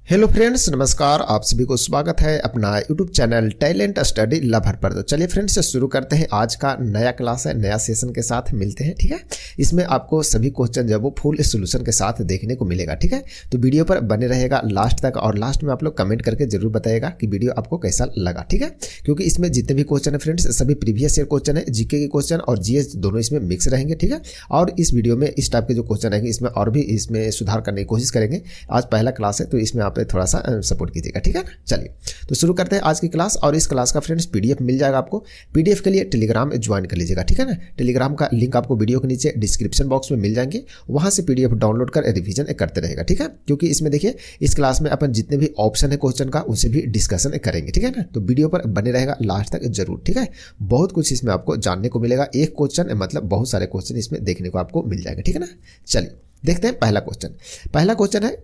Hello friends, नमस्कार। आप सभी को स्वागत है अपना YouTube channel talent study lover पर। तो चलिए फ्रेंड्स, शुरू करते हैं। आज का नया क्लास है, नया सेशन के साथ मिलते हैं। ठीक है, इसमें आपको सभी क्वेश्चन जो वो फुल सोल्यूशन के साथ देखने को मिलेगा। ठीक है, तो वीडियो पर बने रहेगा लास्ट तक, और लास्ट में आप लोग कमेंट करके जरूर बताइएगा कि वीडियो आपको कैसा लगा। ठीक है, क्योंकि इसमें जितने भी क्वेश्चन है फ्रेंड्स, सभी प्रीवियस ईयर क्वेश्चन है, जीके के क्वेश्चन और जीएस दोनों इसमें मिक्स रहेंगे। ठीक है, और इस वीडियो में इस टाइप के जो क्वेश्चन रहेंगे इसमें और भी इसमें सुधार करने की कोशिश करेंगे। आज पहला क्लास है तो इसमें आप थोड़ा सा सपोर्ट कीजिएगा। ठीक है, चलिए तो शुरू करते हैं आज की क्लास। और इस क्लास का फ्रेंड्स पीडीएफ मिल जाएगा आपको। पीडीएफ के लिए टेलीग्राम ज्वाइन कर लीजिएगा। ठीक है ना, टेलीग्राम का लिंक आपको वीडियो के नीचे डिस्क्रिप्शन बॉक्स में मिल जाएंगे, वहां से पीडीएफ डाउनलोड कर रिवीजन करते रहेगा। ठीक है, क्योंकि इसमें देखिए इस क्लास में अपन जितने भी ऑप्शन है क्वेश्चन का उसे भी डिस्कशन करेंगे। ठीक है ना, तो वीडियो पर बने रहेगा लास्ट तक जरूर। ठीक है, बहुत कुछ इसमें आपको जानने को मिलेगा। एक क्वेश्चन मतलब बहुत सारे क्वेश्चन इसमें देखने को आपको मिल जाएगा। ठीक है ना, चलिए देखते हैं पहला क्वेश्चन। पहला क्वेश्चन है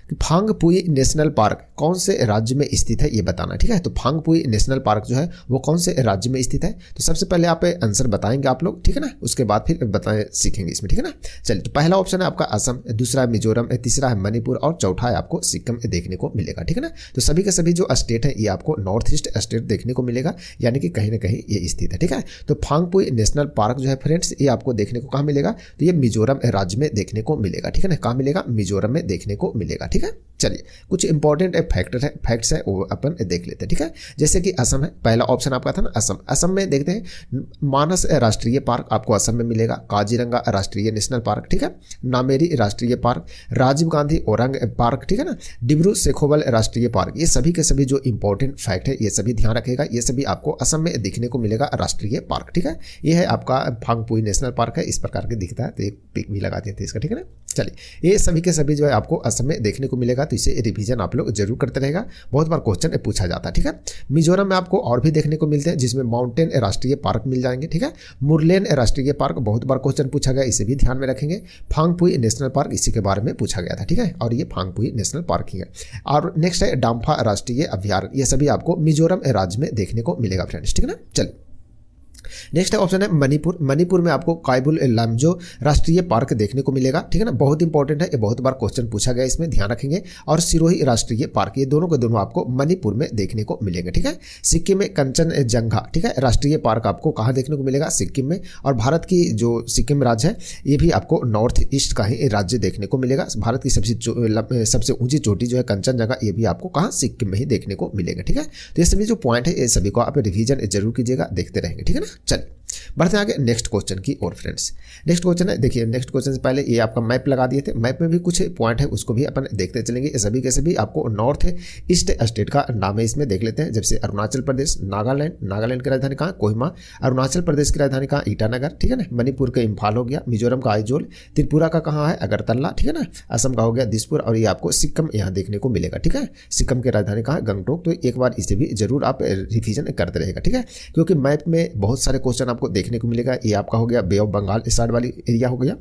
कि फांगपुई नेशनल पार्क कौन से राज्य में स्थित है, ये बताना। ठीक है, तो फांगपुई नेशनल पार्क जो है वो कौन से राज्य में स्थित है, तो सबसे पहले आप आंसर बताएंगे आप लोग। ठीक है ना, उसके बाद फिर बताएं सीखेंगे इसमें। ठीक है ना, चलिए तो पहला ऑप्शन है आपका असम, दूसरा है मिजोरम, तीसरा है मणिपुर और चौथा है आपको सिक्किम देखने को मिलेगा। ठीक है ना, तो सभी के सभी जो स्टेट है ये आपको नॉर्थ ईस्ट स्टेट देखने को मिलेगा, यानी कि कहीं ना कहीं ये स्थित है। ठीक है, तो फांगपुई नेशनल पार्क जो है फ्रेंड्स ये आपको देखने को कहाँ मिलेगा, तो ये मिजोरम राज्य में देखने को मिलेगा। ठीक है ना, कहाँ मिलेगा, मिजोरम में देखने को मिलेगा। ठीक है, चलिए कुछ इंपॉर्टेंट फैक्ट्स है वो अपन देख लेते हैं। ठीक है, जैसे कि असम है, पहला ऑप्शन आपका था ना असम। असम में देखते हैं मानस राष्ट्रीय पार्क आपको असम में मिलेगा, काजीरंगा राष्ट्रीय नेशनल पार्क, ठीक है, नामेरी राष्ट्रीय पार्क, राजीव गांधी ओरंग पार्क, ठीक है ना, डिब्रू सेखोवल राष्ट्रीय पार्क। ये सभी के सभी जो इंपॉर्टेंट फैक्ट है ये सभी ध्यान रखेगा, ये सभी आपको असम में दिखने को मिलेगा राष्ट्रीय पार्क। ठीक है, ये है आपका फांगपुई नेशनल पार्क है, इस प्रकार के दिखता है, तो एक पिक भी लगा देते हैं इसका। ठीक है ना, चलिए ये सभी के सभी जो है आपको असम में देखने को मिलेगा, तो इसे रिवीजन आप लोग जरूर करते रहेगा, बहुत बार क्वेश्चन पूछा जाता है। ठीक है, मिजोरम में आपको और भी देखने को मिलते हैं, जिसमें माउंटेन राष्ट्रीय पार्क मिल जाएंगे। ठीक है, मुरलेन राष्ट्रीय पार्क बहुत बार क्वेश्चन पूछा गया, इसे भी ध्यान में रखेंगे। फांगपुई नेशनल पार्क इसी के बारे में पूछा गया था। ठीक है, और ये फांगपुई नेशनल पार्क ही है। और नेक्स्ट है डाम्फा राष्ट्रीय अभयारण्य, ये सभी आपको मिजोरम राज्य में देखने को मिलेगा फ्रेंड्स। ठीक है ना, चलिए नेक्स्ट ऑप्शन है मणिपुर। मणिपुर में आपको काइबुल लामजो राष्ट्रीय पार्क देखने को मिलेगा। ठीक है ना, बहुत इंपॉर्टेंट है, ये बहुत बार क्वेश्चन पूछा गया, इसमें ध्यान रखेंगे। और सिरोही राष्ट्रीय पार्क, ये दोनों के दोनों आपको मणिपुर में देखने को मिलेंगे। ठीक है, सिक्किम में कंचनजंगा, ठीक है, राष्ट्रीय पार्क आपको कहाँ देखने को मिलेगा, सिक्किम में। और भारत की जो सिक्किम राज्य है ये भी आपको नॉर्थ ईस्ट का ही राज्य देखने को मिलेगा। भारत की सबसे ऊंची चोटी जो है कंचनजंगा, ये भी आपको कहाँ, सिक्किम में ही देखने को मिलेगा। ठीक है, तो ये सभी जो पॉइंट है ये सभी को आप रिवीजन जरूर कीजिएगा, देखते रहेंगे। ठीक है ना, चलिए बढ़ते आगे नेक्स्ट क्वेश्चन की ओर फ्रेंड्स। नेक्स्ट क्वेश्चन है, देखिए नेक्स्ट क्वेश्चन से पहले ये आपका मैप लगा दिए थे, मैप में भी कुछ पॉइंट है उसको भी अपन देखते चलेंगे। ये सभी के सभी आपको नॉर्थ ईस्ट स्टेट का नाम है, इसमें देख लेते हैं। जैसे अरुणाचल प्रदेश, नागालैंड की राजधानी कहाँ, कोहिमा। अरुणाचल प्रदेश की राजधानी कहाँ, ईटानगर। ठीक है ना, मणिपुर का इम्फाल हो गया, मिजोरम का आइजोल, त्रिपुरा का कहाँ है, अगरतला। ठीक है ना, असम का हो गया दिसपुर, और ये आपको सिक्किम यहाँ देखने को मिलेगा। ठीक है, सिक्किम की राजधानी कहाँ है, गंगटोक। तो एक बार इसे भी जरूर आप रिविजन करते रहेगा। ठीक है, क्योंकि मैप में बहुत सारे क्वेश्चन आपको देखने को मिलेगा। ये आपका हो गया बे ऑफ बंगाल इस साइड वाली एरिया हो गया,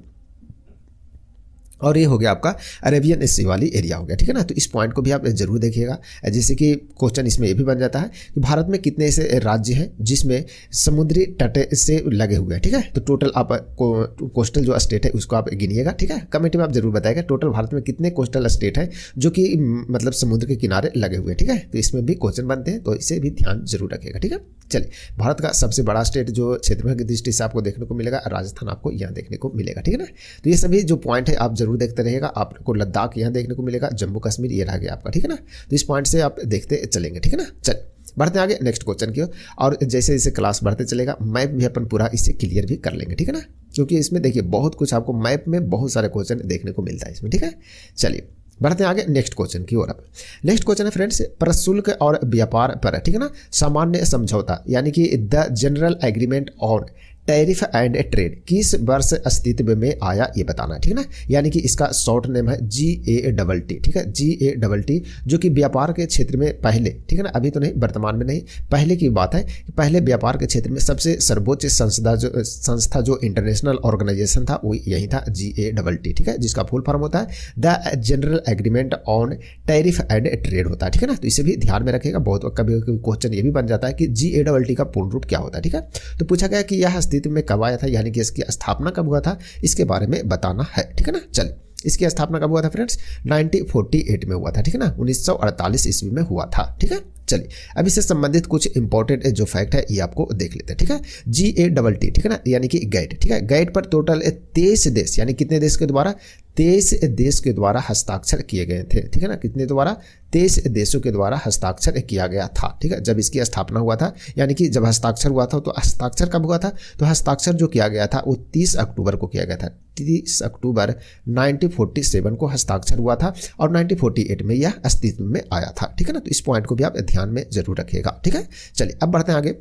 और ये हो गया आपका अरेबियन सी वाली एरिया हो गया। ठीक है ना, तो इस पॉइंट को भी आप जरूर देखिएगा। जैसे कि क्वेश्चन इसमें ये भी बन जाता है कि भारत में कितने ऐसे राज्य हैं जिसमें समुद्री तट से लगे हुए हैं। ठीक है, तो टोटल आप कोस्टल जो स्टेट है उसको आप गिनिएगा। ठीक है, कमेंट में आप जरूर बताएगा टोटल भारत में कितने कोस्टल स्टेट है जो कि मतलब समुद्र के किनारे लगे हुए हैं। ठीक है, तो इसमें भी क्वेश्चन बनते हैं, तो इसे भी ध्यान जरूर रखिएगा। ठीक है, चलिए भारत का सबसे बड़ा स्टेट जो क्षेत्रफल की दृष्टि से आपको देखने को मिलेगा, राजस्थान आपको यहाँ देखने को मिलेगा। ठीक है ना, तो ये सभी जो पॉइंट है आप जरूर देखते रहेगा। आपको लद्दाख यहाँ देखने को मिलेगा, जम्मू कश्मीर ये रह गया आपका। ठीक है ना, तो इस पॉइंट से आप देखते चलेंगे। ठीक है ना, चल बढ़ते आगे नेक्स्ट क्वेश्चन की ओर। और जैसे जैसे क्लास बढ़ते चलेगा मैप भी अपन पूरा इसे क्लियर भी कर लेंगे। ठीक है ना, क्योंकि इसमें देखिए बहुत कुछ आपको मैप में बहुत सारे क्वेश्चन देखने को मिलता है इसमें। ठीक है, चलिए बढ़ते हैं आगे नेक्स्ट क्वेश्चन की ओर। अब नेक्स्ट क्वेश्चन है फ्रेंड्स प्रशुल्क और व्यापार पर। ठीक है ना, सामान्य समझौता यानी कि the general agreement on tariff and trade किस वर्ष अस्तित्व में आया ये बताना है। ठीक है ना, यानी कि इसका शॉर्ट नेम है GATT। ठीक है, GATT जो कि व्यापार के क्षेत्र में पहले, ठीक है ना, अभी तो नहीं, वर्तमान में नहीं, पहले की बात है कि पहले व्यापार के क्षेत्र में सबसे सर्वोच्च संस्था जो इंटरनेशनल ऑर्गेनाइजेशन था वो यही था, GATT। ठीक है, जिसका फुल फॉर्म होता है the general agreement on tariff and trade होता है। ठीक है ना, तो इसे भी ध्यान में रखेगा। बहुत कभी क्वेश्चन ये भी बन जाता है कि GATT का पूर्ण रूप क्या होता है। ठीक है, तो पूछा गया कि यह अस्तित्व में कब आया था, यानी कि इसकी स्थापना कब हुआ था, इसके बारे में बताना है। ठीक है ना, चलिए इसकी स्थापना कब हुआ था फ्रेंड्स? 1948 में हुआ था, ठीक है ना, 1948 ईस्वी में हुआ था, ठीक है। चलिए अब इससे संबंधित कुछ इंपॉर्टेंट जो फैक्ट है ये आपको देख लेते हैं, ठीक है। GATT, ठीक है ना, यानी कि गैट, ठीक है। गैट पर टोटल 23 देश, यानी कितने देश के द्वारा? 23 देश के द्वारा हस्ताक्षर किए गए थे, ठीक है ना। कितने द्वारा? 23 देशों के द्वारा हस्ताक्षर किया गया था, ठीक है, जब इसकी स्थापना हुआ था। यानी कि जब हस्ताक्षर हुआ था, तो हस्ताक्षर कब हुआ था? तो हस्ताक्षर जो किया गया था वो 30 अक्टूबर को किया गया था। 30 अक्टूबर 1947 को हस्ताक्षर हुआ था और 1948 में यह अस्तित्व में आया था, ठीक है ना। तो इस पॉइंट को भी आप ध्यान में जरूर रखिएगा, ठीक है। चलिए अब बढ़ते हैं आगे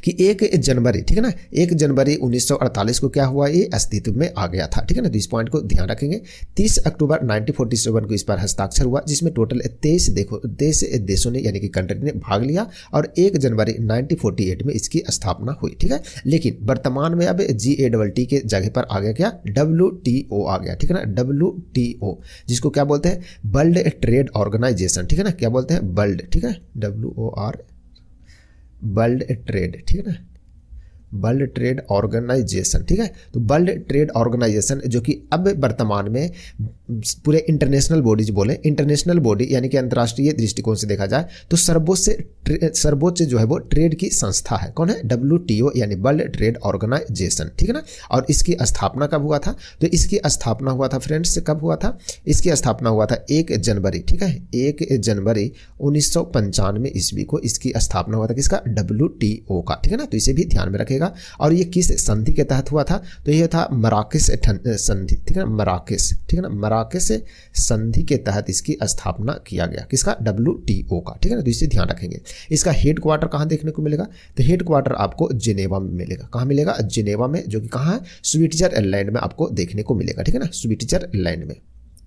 कि 1 जनवरी, ठीक है ना, 1 जनवरी 1948 को क्या हुआ? ये अस्तित्व में आ गया था, ठीक है ना। तो इस पॉइंट को ध्यान रखेंगे। 30 अक्टूबर 1947 को इस पर हस्ताक्षर हुआ, जिसमें टोटल 23 देशों ने यानी कि कंट्री ने भाग लिया और 1 जनवरी 1948 में इसकी स्थापना हुई, ठीक है। लेकिन वर्तमान में अब GATT के जगह पर आ गया क्या? WTO आ गया, ठीक है ना। WTO जिसको क्या बोलते हैं? वर्ल्ड ट्रेड ऑर्गेनाइजेशन, ठीक है ना। क्या बोलते हैं? वर्ल्ड, ठीक है, WOR, वर्ल्ड ट्रेड, ठीक है ना, वर्ल्ड ट्रेड ऑर्गेनाइजेशन, ठीक है। तो वर्ल्ड ट्रेड ऑर्गेनाइजेशन जो कि अब वर्तमान में पूरे इंटरनेशनल बॉडीज बोले, इंटरनेशनल बॉडी यानी कि अंतर्राष्ट्रीय दृष्टिकोण से देखा जाए तो सर्वोच्च जो है वो ट्रेड की संस्था है। कौन है? WTO यानी वर्ल्ड ट्रेड ऑर्गेनाइजेशन, ठीक है ना। और इसकी स्थापना कब हुआ था? तो इसकी स्थापना हुआ था फ्रेंड्स, कब हुआ था? इसकी स्थापना हुआ था 1 जनवरी, ठीक है, 1 जनवरी 1995 ईस्वी को इसकी स्थापना हुआ था। किसका? WTO का, ठीक है ना। तो इसे भी ध्यान में रखेगा। और ये किस संधि के तहत हुआ था? तो ये था मराकेश संधि, ठीक है ना, मराकेश, ठीक है ना, मराकेश संधि के तहत इसकी स्थापना किया गया। किसका? WTO का, ठीक है ना। तो इसे ध्यान रखेंगे। इसका हेड क्वार्टर कहाँ देखने को मिलेगा? तो हेड क्वार्टर आपको जिनेवा में मिलेगा। कहाँ मिलेगा? जिनेवा में, जो कि कहाँ है? स्विट्जरलैंड में आपको देखने को मिलेगा, ठीक है ना, स्विट्जरलैंड में,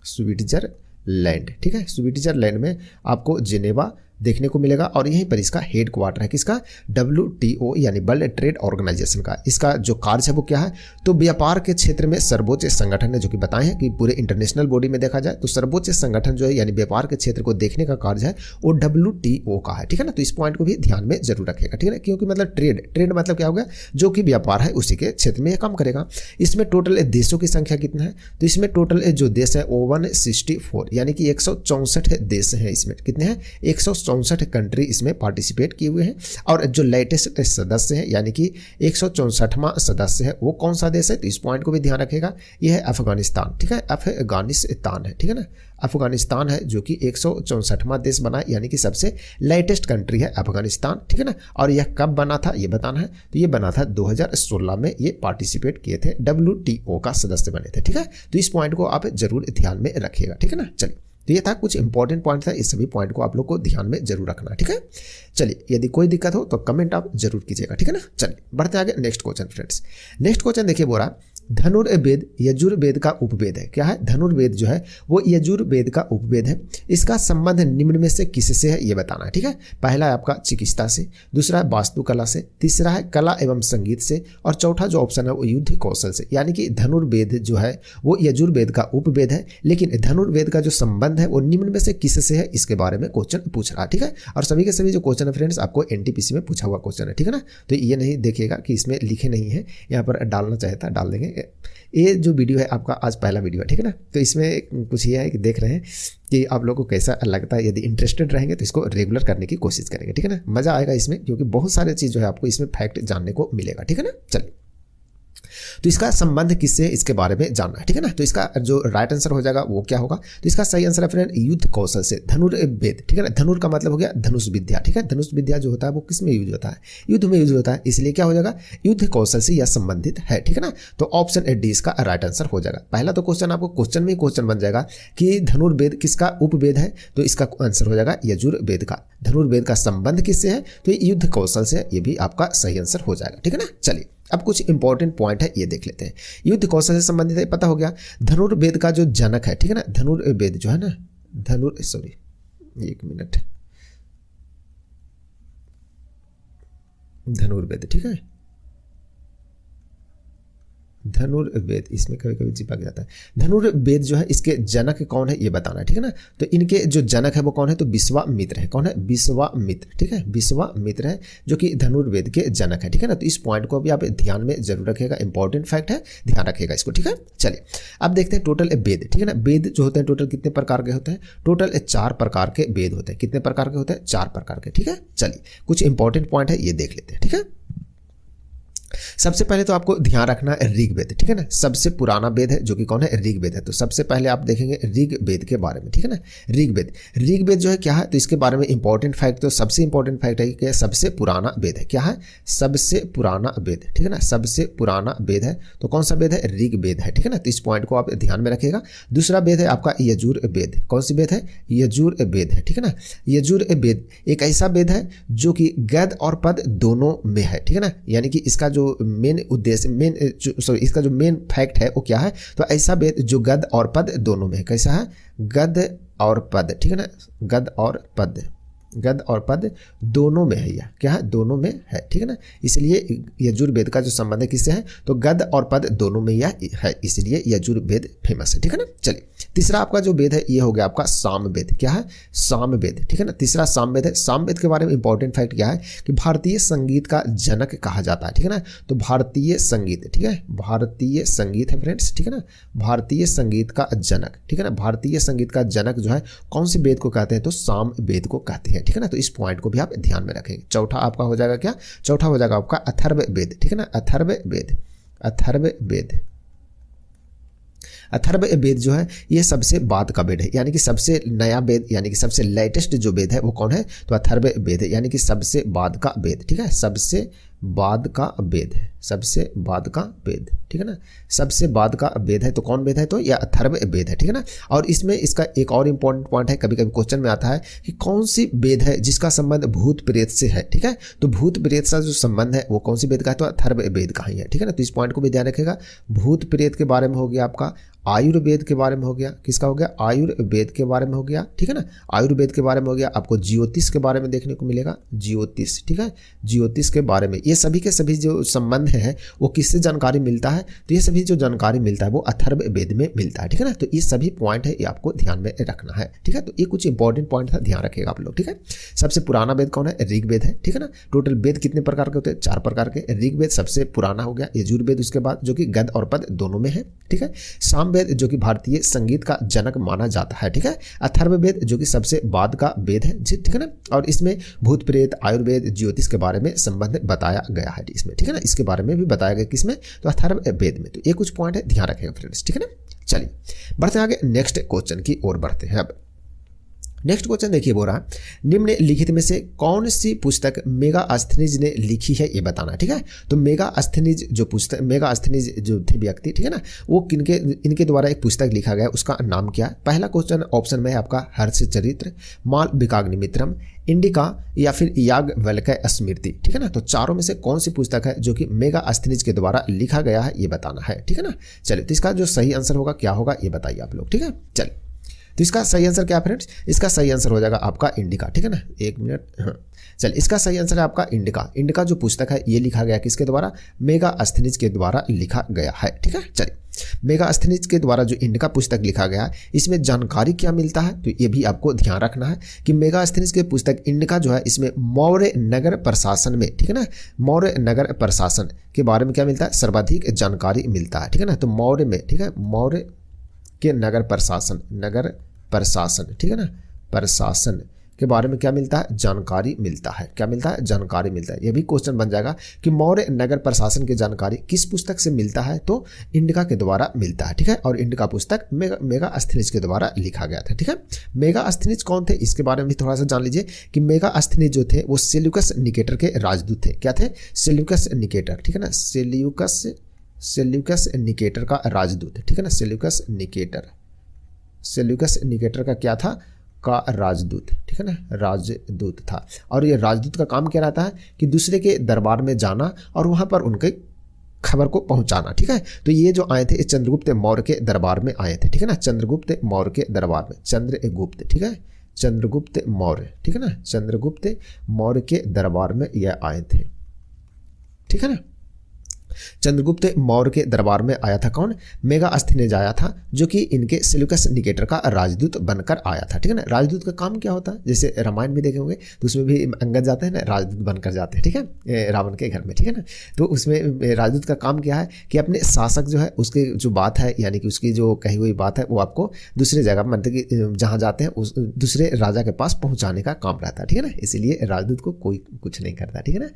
स्विट्जरलैंड, ठीक है, स्विट्जरलैंड में आपको जिनेवा देखने को मिलेगा और यहीं पर इसका हेड क्वार्टर है। किसका? WTO यानी वर्ल्ड ट्रेड ऑर्गेनाइजेशन का। इसका जो कार्य है वो क्या है? तो व्यापार के क्षेत्र में सर्वोच्च संगठन है, जो कि बताए हैं कि पूरे इंटरनेशनल बॉडी में देखा जाए तो सर्वोच्च संगठन जो है यानी व्यापार के क्षेत्र को देखने का कार्य है वो WTO का है, ठीक है ना। तो इस पॉइंट को भी ध्यान में जरूर रखिएगा, ठीक है ना, क्योंकि मतलब ट्रेड मतलब क्या होगा? जो कि व्यापार है उसी के क्षेत्र में यह काम करेगा। इसमें टोटल देशों की संख्या कितना है? तो इसमें टोटल जो देश है 164 यानी कि 164 देश हैं। इसमें कितने हैं? 164 कंट्री इसमें पार्टिसिपेट किए हुए हैं। और जो लेटेस्ट सदस्य हैं यानी कि 164वां सदस्य है वो कौन सा देश है? तो इस पॉइंट को भी ध्यान रखेगा। यह है अफगानिस्तान, ठीक है, अफगानिस्तान है, ठीक है ना, अफगानिस्तान है जो कि 164वां देश बना यानी कि सबसे लेटेस्ट कंट्री है अफगानिस्तान, ठीक है ना। और यह कब बना था ये बताना है। तो ये बना था 2016 में, ये पार्टिसिपेट किए थे, WTO का सदस्य बने थे, ठीक है। तो इस पॉइंट को आप जरूर ध्यान में रखिएगा, ठीक है ना। चलिए तो ये था कुछ इंपॉर्टेंट पॉइंट था, इस सभी पॉइंट को आप लोग को ध्यान में जरूर रखना है, ठीक है। चलिए यदि कोई दिक्कत हो तो कमेंट आप जरूर कीजिएगा, ठीक है ना। चलिए बढ़ते आगे next question friends. Next question देखिए बोला धनुर्वेद यजुर्वेद का उपवेद है। क्या है? धनुर्वेद जो है वो यजुर्वेद का उपवेद है। इसका संबंध निम्न में से किससे है ये बताना है, ठीक है। पहला है आपका चिकित्सा से, दूसरा है वास्तुकला से, तीसरा है कला एवं संगीत से और चौथा जो ऑप्शन है वो युद्ध कौशल से। यानी कि धनुर्वेद जो है वो यजुर्वेद का उपवेद है, लेकिन धनुर्वेद का जो संबंध है वो निम्न में से किससे है इसके बारे में क्वेश्चन पूछ रहा है, ठीक है। और सभी के सभी जो क्वेश्चन है फ्रेंड्स आपको NTPC में पूछा हुआ क्वेश्चन है, ठीक है ना। तो ये नहीं देखिएगा कि इसमें लिखे नहीं है, यहाँ पर डालना चाहता डाल देंगे। ये जो वीडियो है आपका आज पहला वीडियो है, ठीक है ना। तो इसमें कुछ ये है कि देख रहे हैं कि आप लोगों को कैसा लगता है। यदि इंटरेस्टेड रहेंगे तो इसको रेगुलर करने की कोशिश करेंगे, ठीक है ना। मज़ा आएगा इसमें, क्योंकि बहुत सारे चीज़ जो है आपको इसमें फैक्ट जानने को मिलेगा, ठीक है ना। चलिए तो इसका संबंध किससे इसके बारे में जानना है, ठीक है ना। तो इसका जो राइट आंसर हो जाएगा वो क्या होगा? तो इसका सही आंसर है फ्रेंड युद्ध कौशल से, धनुर्वेद, ठीक है ना। धनुर का मतलब हो गया धनुष विद्या, ठीक है। धनुष विद्या जो होता है वो किस में यूज होता है? युद्ध में यूज होता है, इसलिए क्या हो जाएगा? युद्ध कौशल से यह संबंधित है, ठीक है ना। तो ऑप्शन डी इसका राइट आंसर हो जाएगा। पहला तो क्वेश्चन आपको क्वेश्चन में क्वेश्चन बन जाएगा कि धनुर्वेद किसका उपवेद है, तो इसका आंसर हो जाएगा यजुर्वेद का। धनुर्वेद का संबंध किससे है? तो युद्ध कौशल से, ये भी आपका सही आंसर हो जाएगा, ठीक है ना। चलिए अब कुछ इंपॉर्टेंट पॉइंट है ये देख लेते हैं। युद्ध कौशल से संबंधित है, पता हो गया। धनुर्वेद का जो जनक है, ठीक है ना, धनुर्वेद जो है ना, धनुर्वेद, ठीक है, धनुर्वेद, इसमें कभी कभी चिपक जाता है। धनुर्वेद जो है इसके जनक कौन है ये बताना है, ठीक है ना। तो इनके जो जनक है वो कौन है, तो विश्वामित्र है। कौन है, विश्वामित्र, ठीक है, विश्वामित्र है जो कि धनुर्वेद के जनक है, ठीक है ना। तो इस पॉइंट को भी आप ध्यान में जरूर रखिएगा, इंपॉर्टेंट फैक्ट है, ध्यान रखिएगा इसको, ठीक है। चलिए अब देखते हैं टोटल वेद, ठीक है ना। वेद जो होते हैं टोटल कितने प्रकार के होते हैं, टोटल 4 प्रकार के वेद होते हैं। कितने प्रकार के होते हैं, 4 प्रकार के, ठीक है। चलिए कुछ इंपॉर्टेंट पॉइंट है ये देख लेते हैं, ठीक है। सबसे पहले तो आपको ध्यान रखना है ऋग्वेद, ठीक है ना। सबसे पुराना वेद है जो कि कौन है, ऋग्वेद है। तो सबसे पहले आप देखेंगे ऋग्वेद के बारे में, ठीक है ना। ऋग्वेद जो है क्या है, तो इसके बारे में इंपॉर्टेंट फैक्ट, तो सबसे इंपॉर्टेंट फैक्ट है कि सबसे पुराना वेद है। क्या है, सबसे पुराना वेद, ठीक है ना। सबसे पुराना वेद है तो कौन सा वेद है, ऋग्वेद है, ठीक है ना। तो इस पॉइंट को आप ध्यान में रखिएगा। दूसरा वेद है आपका यजुर्वेद। कौन सी वेद है, यजुर्वेद है, ठीक है ना। यजुर्वेद एक ऐसा वेद है जो कि गद्य और पद दोनों में है, ठीक है ना। यानी कि इसका जो मेन उद्देश्य इसका जो मेन फैक्ट है वो क्या है, तो ऐसा वेद जो गद्य और पद दोनों में है। कैसा है, गद्य और पद, ठीक है ना। गद्य और पद दोनों में है, यह क्या है, दोनों में है, ठीक है ना। इसलिए यजुर्वेद का जो संबंध है किससे है, तो गद्य और पद दोनों में यह है, इसलिए यजुर्वेद फेमस है, ठीक है ना। चलिए तीसरा आपका जो वेद है ये हो गया आपका सामवेद। क्या है, सामवेद, ठीक है ना। तीसरा सामवेद है। सामवेद के बारे में इंपॉर्टेंट फैक्ट क्या है कि भारतीय संगीत का जनक कहा जाता है, ठीक है ना। तो भारतीय संगीत, ठीक है, भारतीय संगीत है फ्रेंड्स, ठीक है ना। भारतीय संगीत का जनक, ठीक है ना। भारतीय संगीत का जनक जो है कौन से वेद को कहते हैं, तो सामवेद को कहते हैं, ठीक है ना। तो इस पॉइंट को भी आप ध्यान में रखेंगे। चौथा आपका हो जाएगा क्या, चौथा हो जाएगा आपका अथर्ववेद, ठीक है ना। अथर्ववेद, अथर्ववेद, अथर्ववेद जो है ये सबसे बाद का वेद है, यानी कि सबसे नया वेद, यानी कि सबसे लेटेस्ट जो वेद है वो कौन है, तो अथर्ववेद है, यानी कि सबसे बाद का वेद, ठीक है। सबसे बाद का वेद है, सबसे बाद का वेद, ठीक है ना। सबसे बाद का वेद है तो कौन वेद है, तो यह अथर्ववेद है, ठीक है ना। और इसमें इसका एक और इंपॉर्टेंट पॉइंट है, कभी कभी क्वेश्चन में आता है कि कौन सी वेद है जिसका संबंध भूत प्रेत से है, ठीक है। तो भूत प्रेत से जो संबंध है वो कौन सी वेद का है, तो अथर्ववेद का ही है, ठीक है ना। तो इस पॉइंट को भी ध्यान रखेगा। भूत प्रेत के बारे में हो गया आपका, आयुर्वेद के बारे में हो गया, किसका हो गया, आयुर्वेद के बारे में हो गया, ठीक है ना। आयुर्वेद के बारे में हो गया, आपको ज्योतिष के बारे में देखने को मिलेगा, ज्योतिष, ठीक है, ज्योतिष के बारे में। ये सभी के सभी जो संबंध है वो किससे जानकारी मिलता है, तो ये सभी जो जानकारी मिलता है वो अथर्ववेद में मिलता है, ठीक है ना। तो ये सभी पॉइंट है ये आपको ध्यान में रखना है, ठीक है। तो ये कुछ इंपॉर्टेंट पॉइंट था, ध्यान रखिएगा आप लोग, ठीक है। सबसे पुराना वेद कौन है, ऋग्वेद है, ठीक है ना। टोटल वेद कितने प्रकार के होते हैं, 4 प्रकार के। ऋग्वेद सबसे पुराना हो गया, यजुर्वेद उसके बाद जो कि गद्य और पद दोनों में है, ठीक है। सामवेद जो कि भारतीय संगीत का जनक माना जाता है, ठीक है। अथर्ववेद जो कि सबसे बाद का वेद है, ठीक है ना। और इसमें भूत प्रेत, आयुर्वेद, ज्योतिष के बारे में संबंध बताया गया है इसमें, ठीक है ना। इसके बारे में भी बताया गया किसमें, तो अथर्ववेद में। तो ये कुछ पॉइंट है, ध्यान रखेगा फ्रेंड्स, ठीक है ना। चलिए बढ़ते हैं आगे, नेक्स्ट क्वेश्चन की ओर बढ़ते हैं। अब नेक्स्ट क्वेश्चन देखिए, बोल रहा है निम्नलिखित में से कौन सी पुस्तक मेगास्थनीज ने लिखी है ये बताना, ठीक है। तो मेगास्थनीज जो पुस्तक, मेगास्थनीज जो थे व्यक्ति, ठीक है ना, वो किनके, इनके द्वारा एक पुस्तक लिखा गया, उसका नाम क्या है। पहला क्वेश्चन ऑप्शन में है आपका हर्षचरित्र, मालविकाग्निमित्रम, इंडिका या फिर याज्ञवल्क्य स्मृति, ठीक है ना। तो चारों में से कौन सी पुस्तक है जो कि मेगास्थनीज के द्वारा लिखा गया है ये बताना है, ठीक है ना। चलिए तो इसका जो सही आंसर होगा क्या होगा ये बताइए आप लोग, ठीक है। चलिए तो इसका सही आंसर क्या फ्रेंड्स, इसका सही आंसर हो जाएगा आपका इंडिका, ठीक है ना। एक मिनट, हाँ चलिए, इसका सही आंसर है आपका इंडिका। इंडिका जो पुस्तक है ये लिखा गया किसके द्वारा, मेगास्थनीज के द्वारा लिखा गया है, ठीक है। चलिए मेगास्थनीज के द्वारा जो इंडिका पुस्तक लिखा गया है इसमें जानकारी क्या मिलता है, तो ये भी आपको ध्यान रखना है कि मेगास्थनीज के पुस्तक इंडिका जो है इसमें मौर्य नगर प्रशासन में, ठीक है ना, मौर्य नगर प्रशासन के बारे में क्या मिलता है, सर्वाधिक जानकारी मिलता है, ठीक है ना। तो मौर्य में, ठीक है, मौर्य के नगर प्रशासन, नगर प्रशासन, ठीक है ना, प्रशासन के बारे में क्या मिलता है, जानकारी मिलता है। क्या मिलता है, जानकारी मिलता है। यह भी क्वेश्चन बन जाएगा कि मौर्य नगर प्रशासन की जानकारी किस पुस्तक से मिलता है, तो इंडिका के द्वारा मिलता है, ठीक है। और इंडिका पुस्तक मेगास्थनीज के द्वारा लिखा गया था, ठीक है। मेगास्थनीज कौन थे इसके बारे में भी थोड़ा सा जान लीजिए कि मेगास्थनीज जो थे वो सेल्यूकस निकेटर के राजदूत थे। क्या थे, सेल्यूकस निकेटर, ठीक है ना, सेल्यूकस निकेटर का राजदूत, ठीक है ना। सेल्यूकस निकेटर का क्या था, का राजदूत, ठीक है ना, राजदूत था। और ये राजदूत का काम क्या रहता है कि दूसरे के दरबार में जाना और वहां पर उनके खबर को पहुंचाना, ठीक है। तो ये जो आए थे चंद्रगुप्त मौर्य के दरबार में आए थे, ठीक है ना, चंद्रगुप्त मौर्य के दरबार में, चंद्रगुप्त, ठीक है, चंद्रगुप्त मौर्य, ठीक है ना, चंद्रगुप्त मौर्य के दरबार में यह आए थे, ठीक है ना। चंद्रगुप्त मौर्य के दरबार में आया था कौन? मेगास्थनीज आया था, जो कि इनके सेल्यूकस निकेटर का राजदूत बनकर आया था। ठीक है ना। राजदूत का काम क्या होता है? जैसे रामायण में देखे होंगे तो उसमें भी अंगद जाते हैं ना, राजदूत बनकर जाते हैं। ठीक है, रावण के घर में। ठीक है ना। तो उसमें राजदूत का काम क्या है कि अपने शासक जो है उसकी जो बात है, यानी कि उसकी जो कही हुई बात है, वो आपको दूसरे जगह मतलब कि जहाँ जाते हैं उस दूसरे राजा के पास पहुँचाने का काम रहता है। ठीक है ना। इसीलिए राजदूत को कोई कुछ नहीं करता। ठीक है ना,